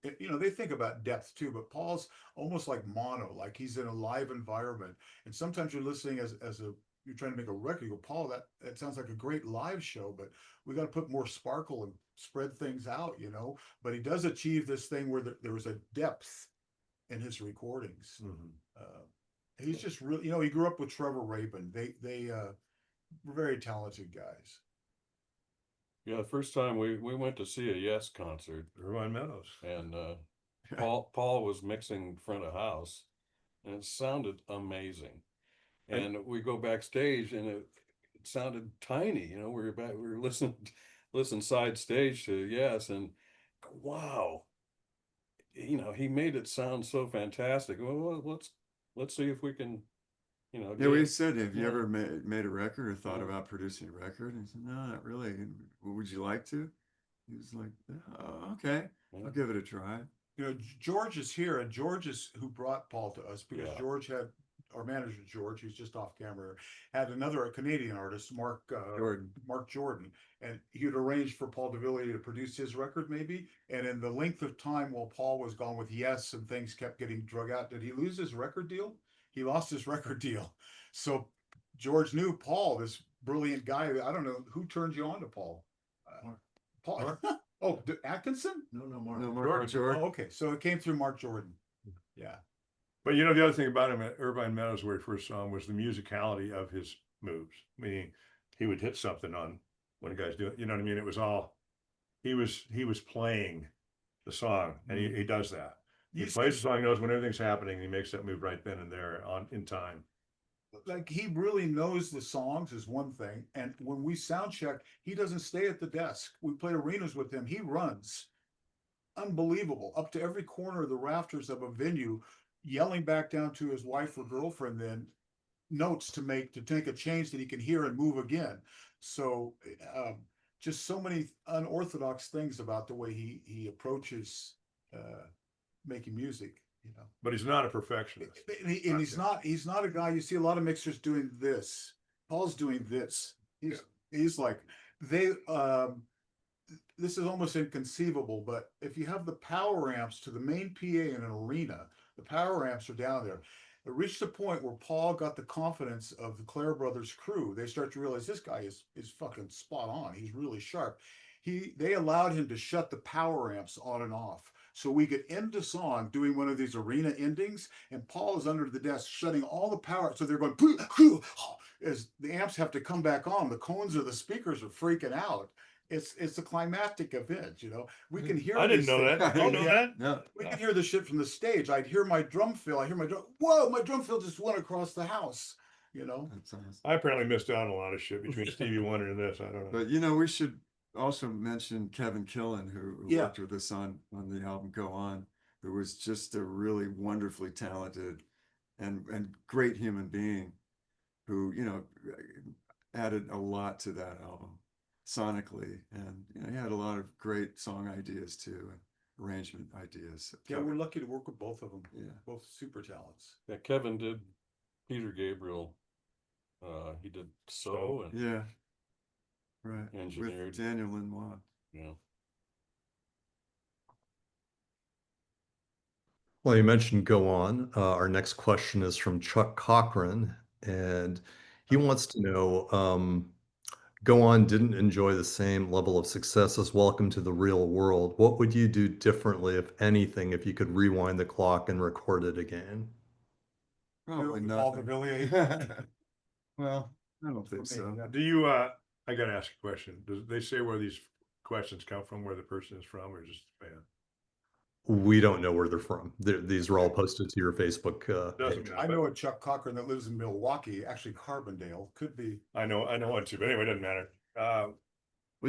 They think about depth too, but Paul's almost like mono, like he's in a live environment. And sometimes you're listening you're trying to make a record, you go, Paul, that sounds like a great live show, but we got to put more sparkle and spread things out, But he does achieve this thing where there was a depth in his recordings. He's just really, he grew up with Trevor Rabin. They were very talented guys. Yeah, the first time we went to see a Yes concert, Irvine Meadows. and Paul was mixing front of house, and it sounded amazing. And we go backstage, and it sounded tiny. We were listening side stage to Yes, and wow, he made it sound so fantastic. Well, let's see if we can, Yeah, we said, have you Yeah. ever made a record or thought Yeah. about producing a record? And he said, no, not really. And would you like to? He was like, oh, okay, Yeah. I'll give it a try. George is here, and George is who brought Paul to us because Yeah. George had our manager, George, who's just off camera, had a Canadian artist, Mark Jordan, and he'd arranged for Paul DeVilliers to produce his record maybe. And in the length of time while Paul was gone with Yes and things kept getting drug out, did he lose his record deal? He lost his record deal. So George knew Paul, this brilliant guy. I don't know who turned you on to Paul. Paul. Oh, Atkinson? No, Mark Jordan. Oh, okay. So it came through Mark Jordan. Yeah. But the other thing about him at Irvine Meadows, where he first saw him, was the musicality of his moves. Meaning, he would hit something on when guys do it. You know what I mean? It was all he was playing the song, and he does that. He plays the song, knows when everything's happening, and he makes that move right then and there in time. Like he really knows the songs is one thing, and when we sound check, he doesn't stay at the desk. We play arenas with him. He runs. unbelievable, up to every corner of the rafters of a venue, yelling back down to his wife or girlfriend then notes to make a change that he can hear and move again. So just so many unorthodox things about the way he approaches making music, you know. But he's not a perfectionist. And he's not a guy, you see a lot of mixers doing this. Paul's doing this. He's like they this is almost inconceivable, but if you have the power amps to the main PA in an arena, the power amps are down there. It reached a point where Paul got the confidence of the Clare Brothers crew. They start to realize this guy is fucking spot on. He's really sharp. They allowed him to shut the power amps on and off. So we could end the song doing one of these arena endings, and Paul is under the desk shutting all the power. So they're going as the amps have to come back on. The cones of the speakers are freaking out. It's a climactic event, you know. We can hear. I didn't know things. that. You know that? No. We can hear the shit from the stage. I'd hear my drum fill. I hear my drum. Whoa, my drum fill just went across the house. You know. That's awesome. I apparently missed out on a lot of shit between Stevie Wonder and this. I don't know. But you know, we should also mention Kevin Killen, who Yeah. worked with us on the album Go On, who was just a really wonderfully talented and great human being who, you know, added a lot to that album sonically. And you know, he had a lot of great song ideas too, and arrangement ideas. Yeah, we're lucky to work with both of them. Yeah. Both super talents. Yeah, Kevin did Peter Gabriel. He did So and Yeah. Right. Engineered. With Daniel Lanois. yeah. Well, you mentioned Go On. Our next question is from Chuck Cochran, and he wants to know, Go On didn't enjoy the same level of success as Welcome to the Real World. What would you do differently, if anything, if you could rewind the clock and record it again? Probably Paul nothing. Gavillier. Well, I don't think For so. me, yeah. Do you, I gotta ask a question. Does they say where these questions come from, where the person is from, or just a fan? We don't know where they're from. These are all posted to your Facebook Doesn't page. matter. I know a Chuck Cochran that lives in Milwaukee, actually Carbondale. Could be. I know one too, but anyway, it doesn't matter. Well,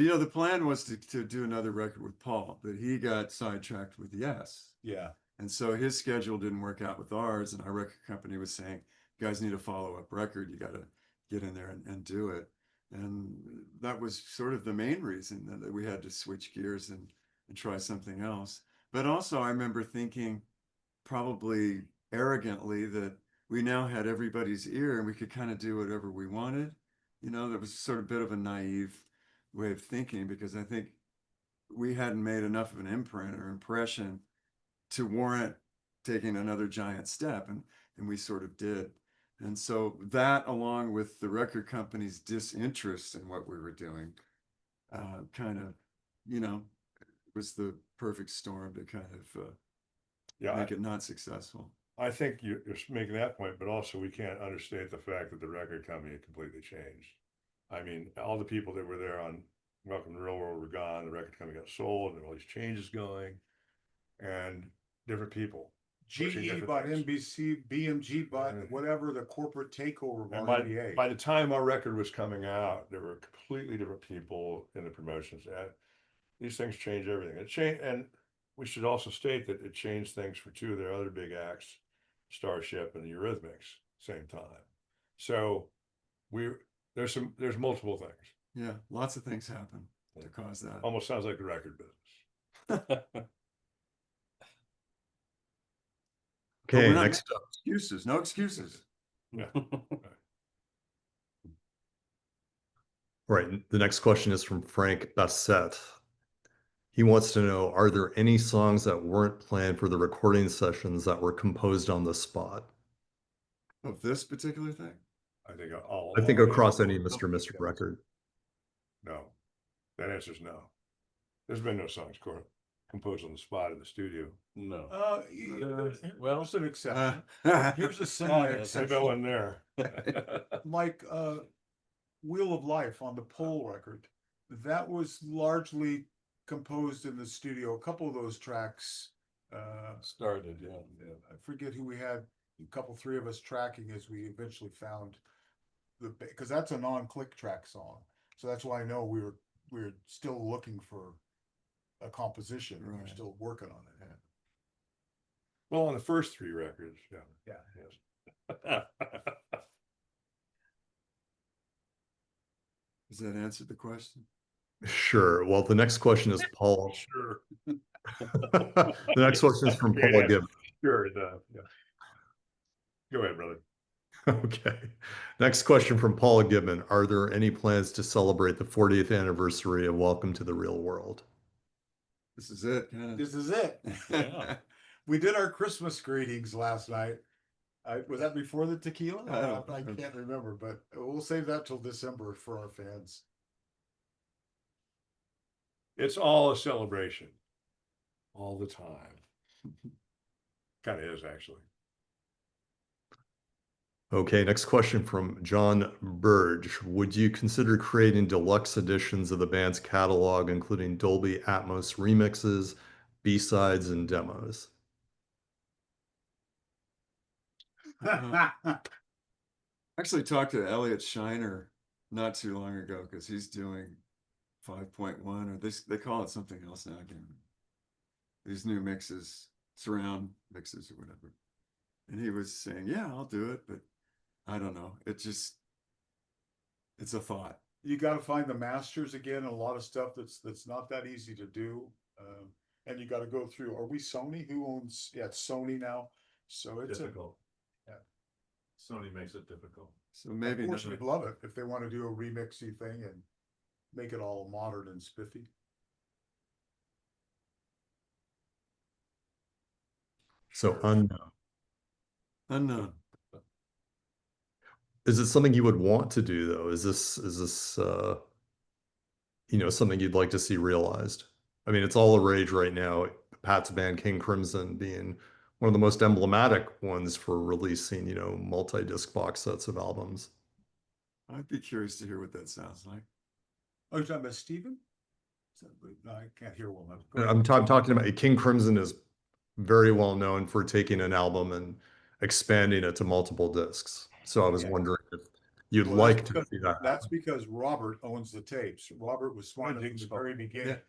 you know, the plan was to do another record with Paul, but he got sidetracked with Yes. Yeah. And so his schedule didn't work out with ours. And our record company was saying, you guys need a follow-up record. You got to get in there and do it. And that was sort of the main reason that we had to switch gears and try something else. But also, I remember thinking, probably arrogantly, that we now had everybody's ear and we could kind of do whatever we wanted. You know, that was sort of a bit of a naive way of thinking, because I think we hadn't made enough of an imprint or impression to warrant taking another giant step, and we sort of did. And so that, along with the record company's disinterest in what we were doing, kind of, you know, was the perfect storm to kind of Yeah, make it not successful. I think you're making that point, but also we can't understate the fact that the record company had completely changed. I mean, all the people that were there on Welcome to the Real World were gone. The record company got sold, and there were all these changes going, and different people. pushing GE different bought things. NBC, BMG bought Mm. whatever the corporate takeover of And RBA. by the time our record was coming out, there were completely different people in the promotions. And these things change everything. It changed, and we should also state that it changed things for two of their other big acts, Starship and the Eurythmics, same time. So there's multiple things. Yeah, lots of things happen to cause that. Almost sounds like the record business. But Okay, we're not next making up. excuses, no excuses. Yeah. Right. The next question is from Frank Bassett. He wants to know, are there any songs that weren't planned for the recording sessions that were composed on the spot? Of this particular thing? I think all. I think all across the- any Mr. record. No, that answer's no. There's been no songs composed on the spot in the studio. No. Well, well, it's an exception. Here's a Yeah, semi Maybe I exception, wasn't there. like Wheel of Life on the Pole record. That was largely composed in the studio. A couple of those tracks, started, yeah. I forget who we had. Three of us tracking as we eventually found because that's a non-click track song. So that's why I know we were still looking for a composition. We're Right. still working on it. Well, on the first 3 records, yeah. Yeah. Yes. Does that answer the question? Sure. Well, the next question is Paul. Sure. The next question is from Great Paul answer. Gibbon. Sure, it does, yeah. Go ahead, brother. Okay. Next question from Paul Gibbon. Are there any plans to celebrate the 40th anniversary of Welcome to the Real World? This is it. Yeah. This is it. Yeah. We did our Christmas greetings last night. Was that before the tequila? I don't- Can't remember, but we'll save that till December for our fans. It's all a celebration. All the time. Kind of is, actually. Okay, next question from John Burge. Would you consider creating deluxe editions of the band's catalog, including Dolby Atmos remixes, B-sides, and demos? Actually talked to Elliot Shiner not too long ago because he's doing 5.1 or they call it something else now again. These new mixes, surround mixes or whatever. And he was saying, yeah, I'll do it, but I don't know. It's a thought. You got to find the masters again. A lot of stuff that's not that easy to do, and you got to go through. Are we Sony? Who owns? Yeah, it's Sony now. So it's difficult. Yeah. Sony makes it difficult. So maybe Of course, not. we'd love it if they want to do a remixy thing and make it all modern and spiffy. So unknown. Unknown. Is it something you would want to do though? Is this something you'd like to see realized? I mean, it's all the rage right now. Pat's band King Crimson being one of the most emblematic ones for releasing, multi-disc box sets of albums. I'd be curious to hear what that sounds like. Oh, you're talking about Steven? No, I can't hear well enough. Go ahead. I'm talking about King Crimson is very well known for taking an album and expanding it to multiple discs. So I was Yeah. wondering if you'd Well, like that's to because- see that That's happen. because Robert owns the tapes. Robert was smart enough from the very beginning Yeah.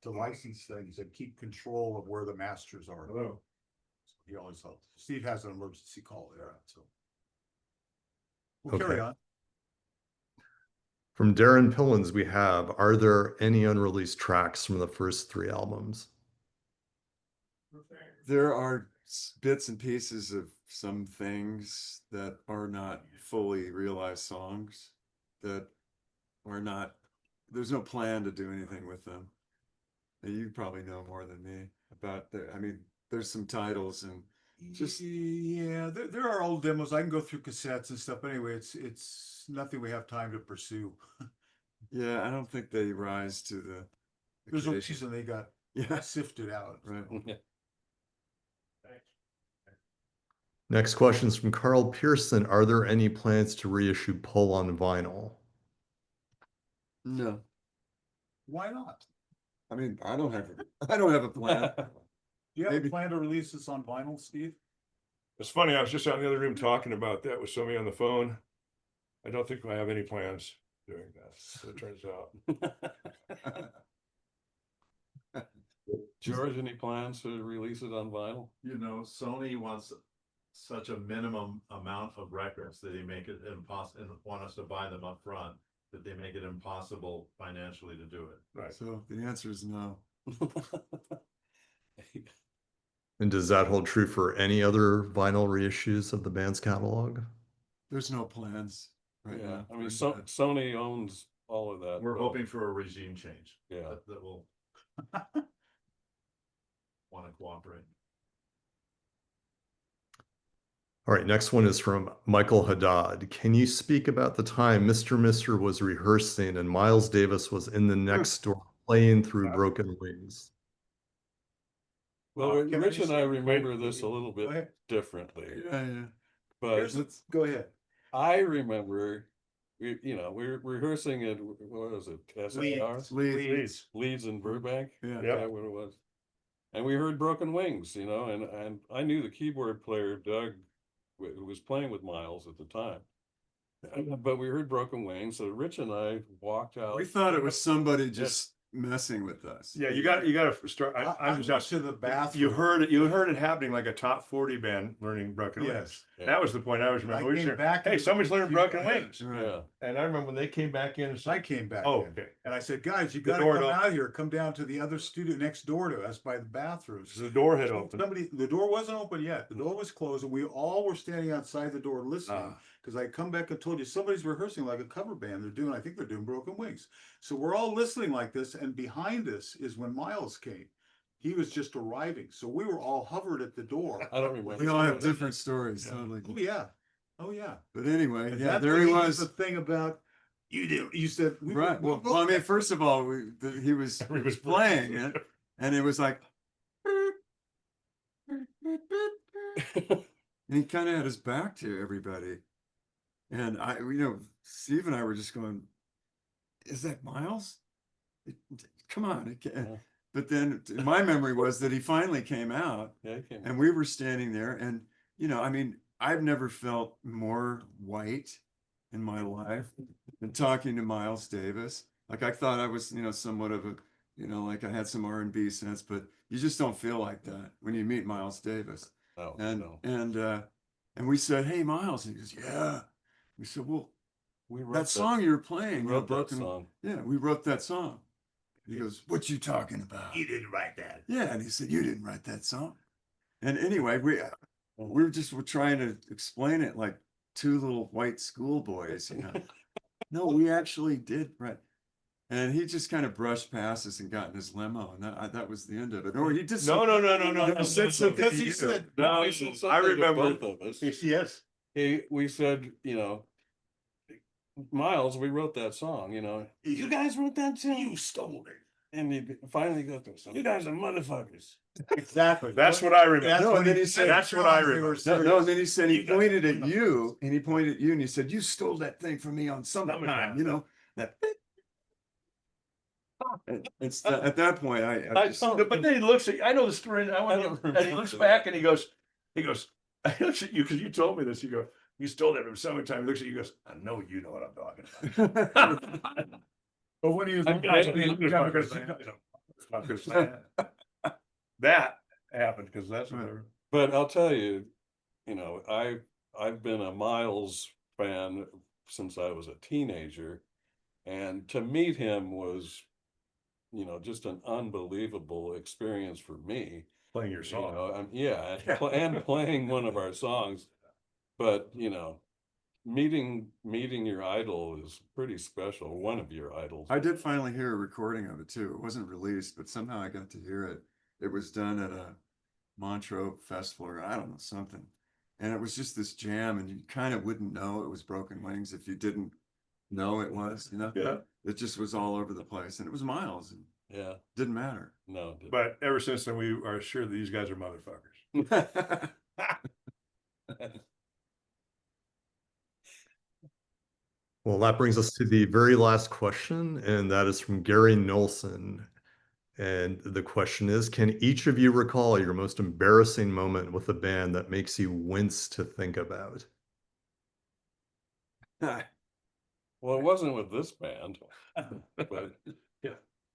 to license things and keep control of where the masters are. Hello. He always helps. Steve has an emergency call there, so. We'll Okay. carry on. From Darren Pillins, we have, are there any unreleased tracks from the first 3 albums? There are bits and pieces of some things that are not fully realized songs that are not, there's no plan to do anything with them. And you probably know more than me about there's some titles and just, Yeah, there are old demos. I can go through cassettes and stuff. Anyway, it's nothing we have time to pursue. yeah, I don't think they rise to the There's a occasion. reason they got Yeah, sifted out. right. Next question is from Carl Pearson. Are there any plans to reissue Pull on vinyl? No, Why not? I mean, I don't have a plan. Do you have Maybe. a plan to release this on vinyl, Steve? It's funny, I was just out in the other room talking about that with somebody on the phone. I don't think I have any plans doing that, so it turns out. George, any plans to release it on vinyl? Sony wants such a minimum amount of records that they make it impossible and want us to buy them up front, that they make it impossible financially to do it. Right. So the answer is no. And does that hold true for any other vinyl reissues of the band's catalog? There's no plans right Yeah, now. I mean, for that. Sony owns all of that. We're but- hoping for a regime change Yeah. that will want to cooperate. All right, next one is from Michael Haddad. Can you speak about the time MrMister was rehearsing and Miles Davis was in the next door playing through Broken Wings? Well, Can I Rich just and I say- remember this a Go little bit ahead. differently, Yeah. but Go ahead. I remember, we're rehearsing at, what was it, SAR? Leeds. Leeds in Burbank? Yeah. Yeah. What it was. And we heard Broken Wings, and I knew the keyboard player, Doug, who was playing with Miles at the time. But we heard Broken Wings, so Rich and I walked out. We thought it was somebody just messing with us. Yeah, you got to start. I I'm went just to the bathroom. you heard it happening like a top 40 band learning broken wings. Yes. Yeah. That was the point I was I remembering. We came said, back hey, into the somebody's learning broken studio. wings. Right. Yeah. And I remember when they came back in and I said, came back oh, in. okay. And I said, guys, you The got to door come don't- out here. Come down to the other studio next door to us by the bathrooms. The door had opened. The door wasn't open yet. The door was closed, and we all were standing outside the door listening. Ah. Because I come back and told you somebody's rehearsing like a cover band. I think they're doing Broken Wings. So we're all listening like this, and behind us is when Miles came. He was just arriving, so we were all hovered at the door. I don't remember. We all have different stories, Yeah. totally. Oh yeah, oh yeah. But anyway, And yeah, that's there when he did was. The thing about you did. You said Right. Well, I mean, first of all, he was playing it, and it was like, and he kind of had his back to everybody. And Steve and I were just going, is that Miles? Come on. It can't. Yeah. But then my memory was that he finally came out, Yeah, he came. and we were standing there, and, I mean, I've never felt more white in my life than talking to Miles Davis. Like, I thought I was, somewhat of a, like I had some R&B sense, but you just don't feel like that when you meet Miles Davis. No, And no. and we said, hey, Miles. And he goes, yeah. We said, well, We wrote that song you were playing, we wrote that song. Yeah, we wrote that song. He goes, what you talking about? You didn't write that. Yeah, and he said, you didn't write that song. And anyway, we're trying to explain it like two little white schoolboys, No, we actually did write. And he just kind of brushed past us and got in his limo, and that was the end of it. Or he just No. He said something Because to he you. said, No, I he said something to remember. both of us. Yes. We said, Miles, we wrote that song, you guys wrote that too. you stole it. And he finally got this. You guys are motherfuckers. Exactly. That's what I remember. That's No, what and then he said. said- That's what I They were remember. No, and then he said he You guys- pointed at you, and he pointed at you, and he said, you stole that thing from me on summertime, that. And it's at that point, I just, But then he looks at, I know the story, and don't and he remember looks that. back and he goes, I look at you because you told me this. You go, you stole that from summertime. He looks at you, and goes, I know you know what I'm talking about. But when he was, that happened because that's what. Right. But I'll tell you, I've been a Miles fan since I was a teenager, and to meet him was, just an unbelievable experience for me. Playing your song. And playing one of our songs, but meeting your idol is pretty special. One of your idols. I did finally hear a recording of it too. It wasn't released, but somehow I got to hear it. It was done at a Montreux festival, or I don't know, something. And it was just this jam, and you kind of wouldn't know it was Broken Wings if you didn't know it was, Yeah. It just was all over the place, and it was Miles, and Yeah, didn't matter. no, it didn't. But ever since then, we are sure that these guys are motherfuckers. Well, that brings us to the very last question, and that is from Gary Nolson. And the question is, can each of you recall your most embarrassing moment with a band that makes you wince to think about? Well, it wasn't with this band, but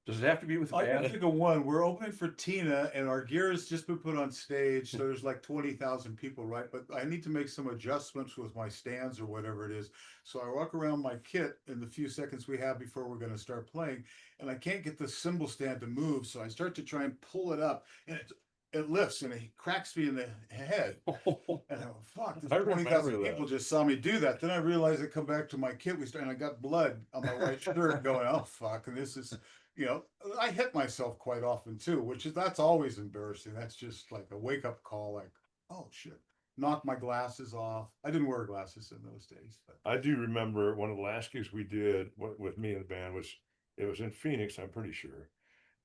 Does it have to be with the I can band? think of one. We're opening for Tina, and our gear has just been put on stage. So there's like 20,000 people, right? But I need to make some adjustments with my stands or whatever it is. So I walk around my kit in the few seconds we have before we're going to start playing, and I can't get the cymbal stand to move. So I start to try and pull it up, and it lifts, and it cracks me in the head. And I go, fuck, I there's remember 20,000 that. people just saw me do that. Then I realized I come back to my kit, and I got blood on my white shirt going, oh, fuck. And this is, I hit myself quite often too, that's always embarrassing. That's just like a wake up call, like, oh shit, knock my glasses off. I didn't wear glasses in those days. But I do remember one of the last gigs we did with me and the band it was in Phoenix, I'm pretty sure.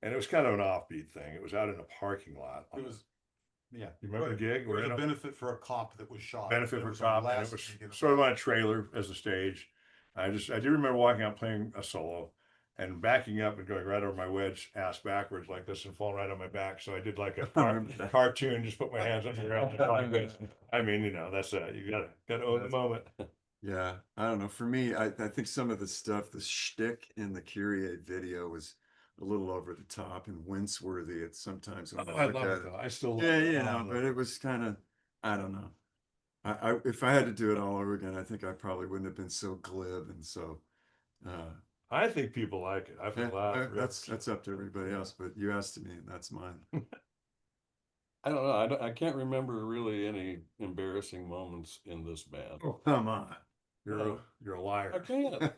And it was kind of an offbeat thing. It was out in a parking lot. it was, yeah. You remember the gig? It was We're in a a benefit for a cop that was shot. benefit It for was a cop, and last it was gig in a- sort of on a trailer as the stage. I do remember walking out playing a solo and backing up and going right over my wedge ass backwards like this and falling right on my back. So I did like a cartoon, just put my hands on the ground like this. I mean, that's you gotta own the moment. Yeah, I don't know. For me, I think some of the stuff, the shtick in the Kyrie video was a little over the top and wince-worthy. It's sometimes when I look love at it though. I still love Yeah, it. you know, but it was kind of, I don't know. If I had to do it all over again, I think I probably wouldn't have been so glib and so. I think people like it. I've Yeah, heard a lot. that's up to everybody else, but you asked me, and that's mine. I don't know. I can't remember really any embarrassing moments in this band. Oh, come on. You're a liar. I can't.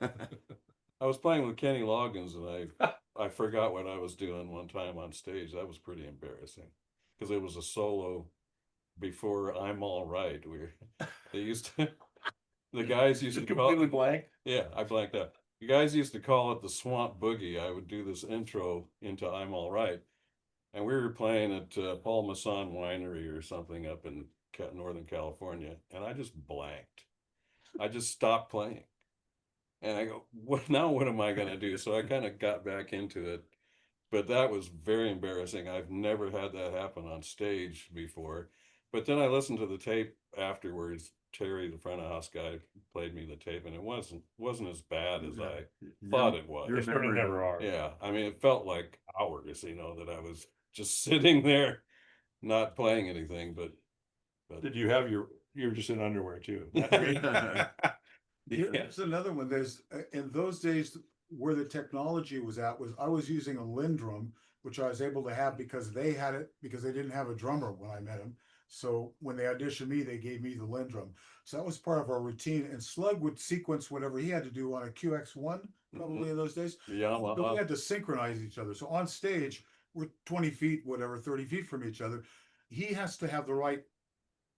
I was playing with Kenny Loggins and I forgot what I was doing one time on stage. That was pretty embarrassing because it was a solo before I'm All Right. They used to the guys used to Completely blank. yeah, I blanked out. You guys used to call it the Swamp Boogie. I would do this intro into I'm All Right. And we were playing at Paul Masson Winery or something up in Northern California. And I just blanked. I just stopped playing. And I go, what now? What am I going to do? So I kind of got back into it. But that was very embarrassing. I've never had that happen on stage before. But then I listened to the tape afterwards. Terry, the front of house guy, played me the tape, and it wasn't as bad as I thought it was. Your They sort of memory- never are. Yeah, I mean, it felt like hours, that I was just sitting there, not playing anything. But Did you have you were just in underwear too? Yeah. Here's another one. There's in those days where the technology was at was I was using a Lindrum, which I was able to have because they had it because they didn't have a drummer when I met him. So when they auditioned me, they gave me the Lindrum. So that was part of our routine. And Slug would sequence whatever he had to do on a QX1, probably in those days. the But we Yamaha, had to synchronize each other. So on stage, we're 20 feet, whatever, 30 feet from each other. He has to have the right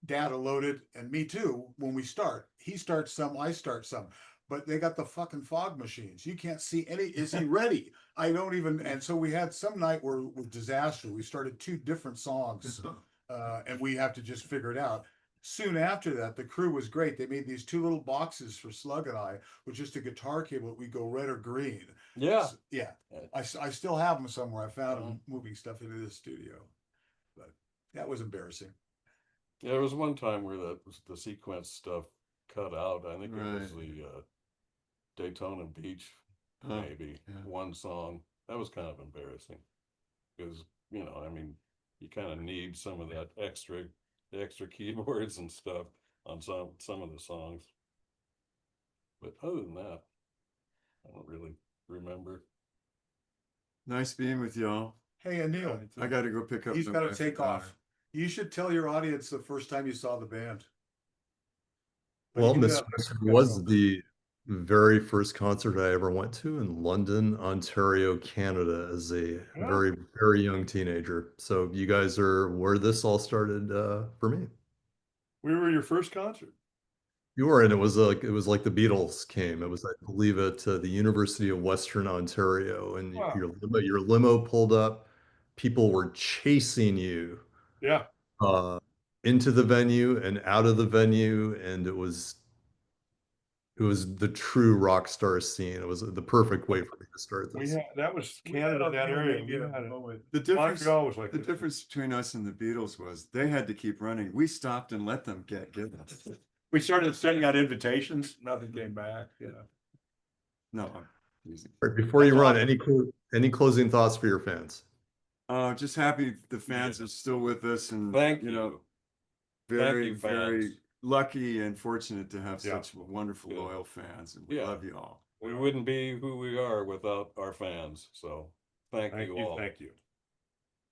data loaded, and me too, when we start. He starts some, I start some. But they got the fucking fog machines. You can't see any. Is he ready? I don't even. And so we had some night where it was disaster. We started 2 different songs, and we have to just figure it out. Soon after that, the crew was great. They made these 2 little boxes for Slug and I, with just a guitar cable. We go red or green. yeah. Yeah. I still have them somewhere. I found them moving stuff into the studio, but that was embarrassing. Yeah, there was one time where the sequence stuff cut out. I think it was Right. the Daytona Beach, Oh, maybe yeah. one song. That was kind of embarrassing because, I mean, you kind of need some of that the extra keyboards and stuff on some of the songs. But other than that, I don't really remember. Nice being with y'all. Hey, Anil, I got to go pick up. he's my got to wife take and off. daughter. You should tell your audience the first time you saw the band. But Well, you Mr. have- Mister you gotta was go. the very first concert I ever went to in London, Ontario, Canada, as a very, very young teenager. So you guys are where this all started for me. We were your first concert. You were, and it was like the Beatles came. It was, I believe, at the University of Western Ontario, and Wow. your limo pulled up. People were chasing you Yeah. uh, into the venue and out of the venue, and it was the true rock star scene. It was the perfect way for me to start We this. had that was We had Canada, a that few area. maybe We a had it. moment. The difference, Montreal was like the this. difference between us and the Beatles was they had to keep running. We stopped and let them get us. We started sending out invitations. Nothing came back. No, I'm teasing. All right, before you That's run, awesome. any closing thoughts for your fans? Just happy the fans are still with us, and Thank you know, you. very, you, very fans. lucky and fortunate to have Yeah. such wonderful, Yeah. loyal fans, and we Yeah. love you all. We wouldn't be who we are without our fans. So thank you all. Thank you.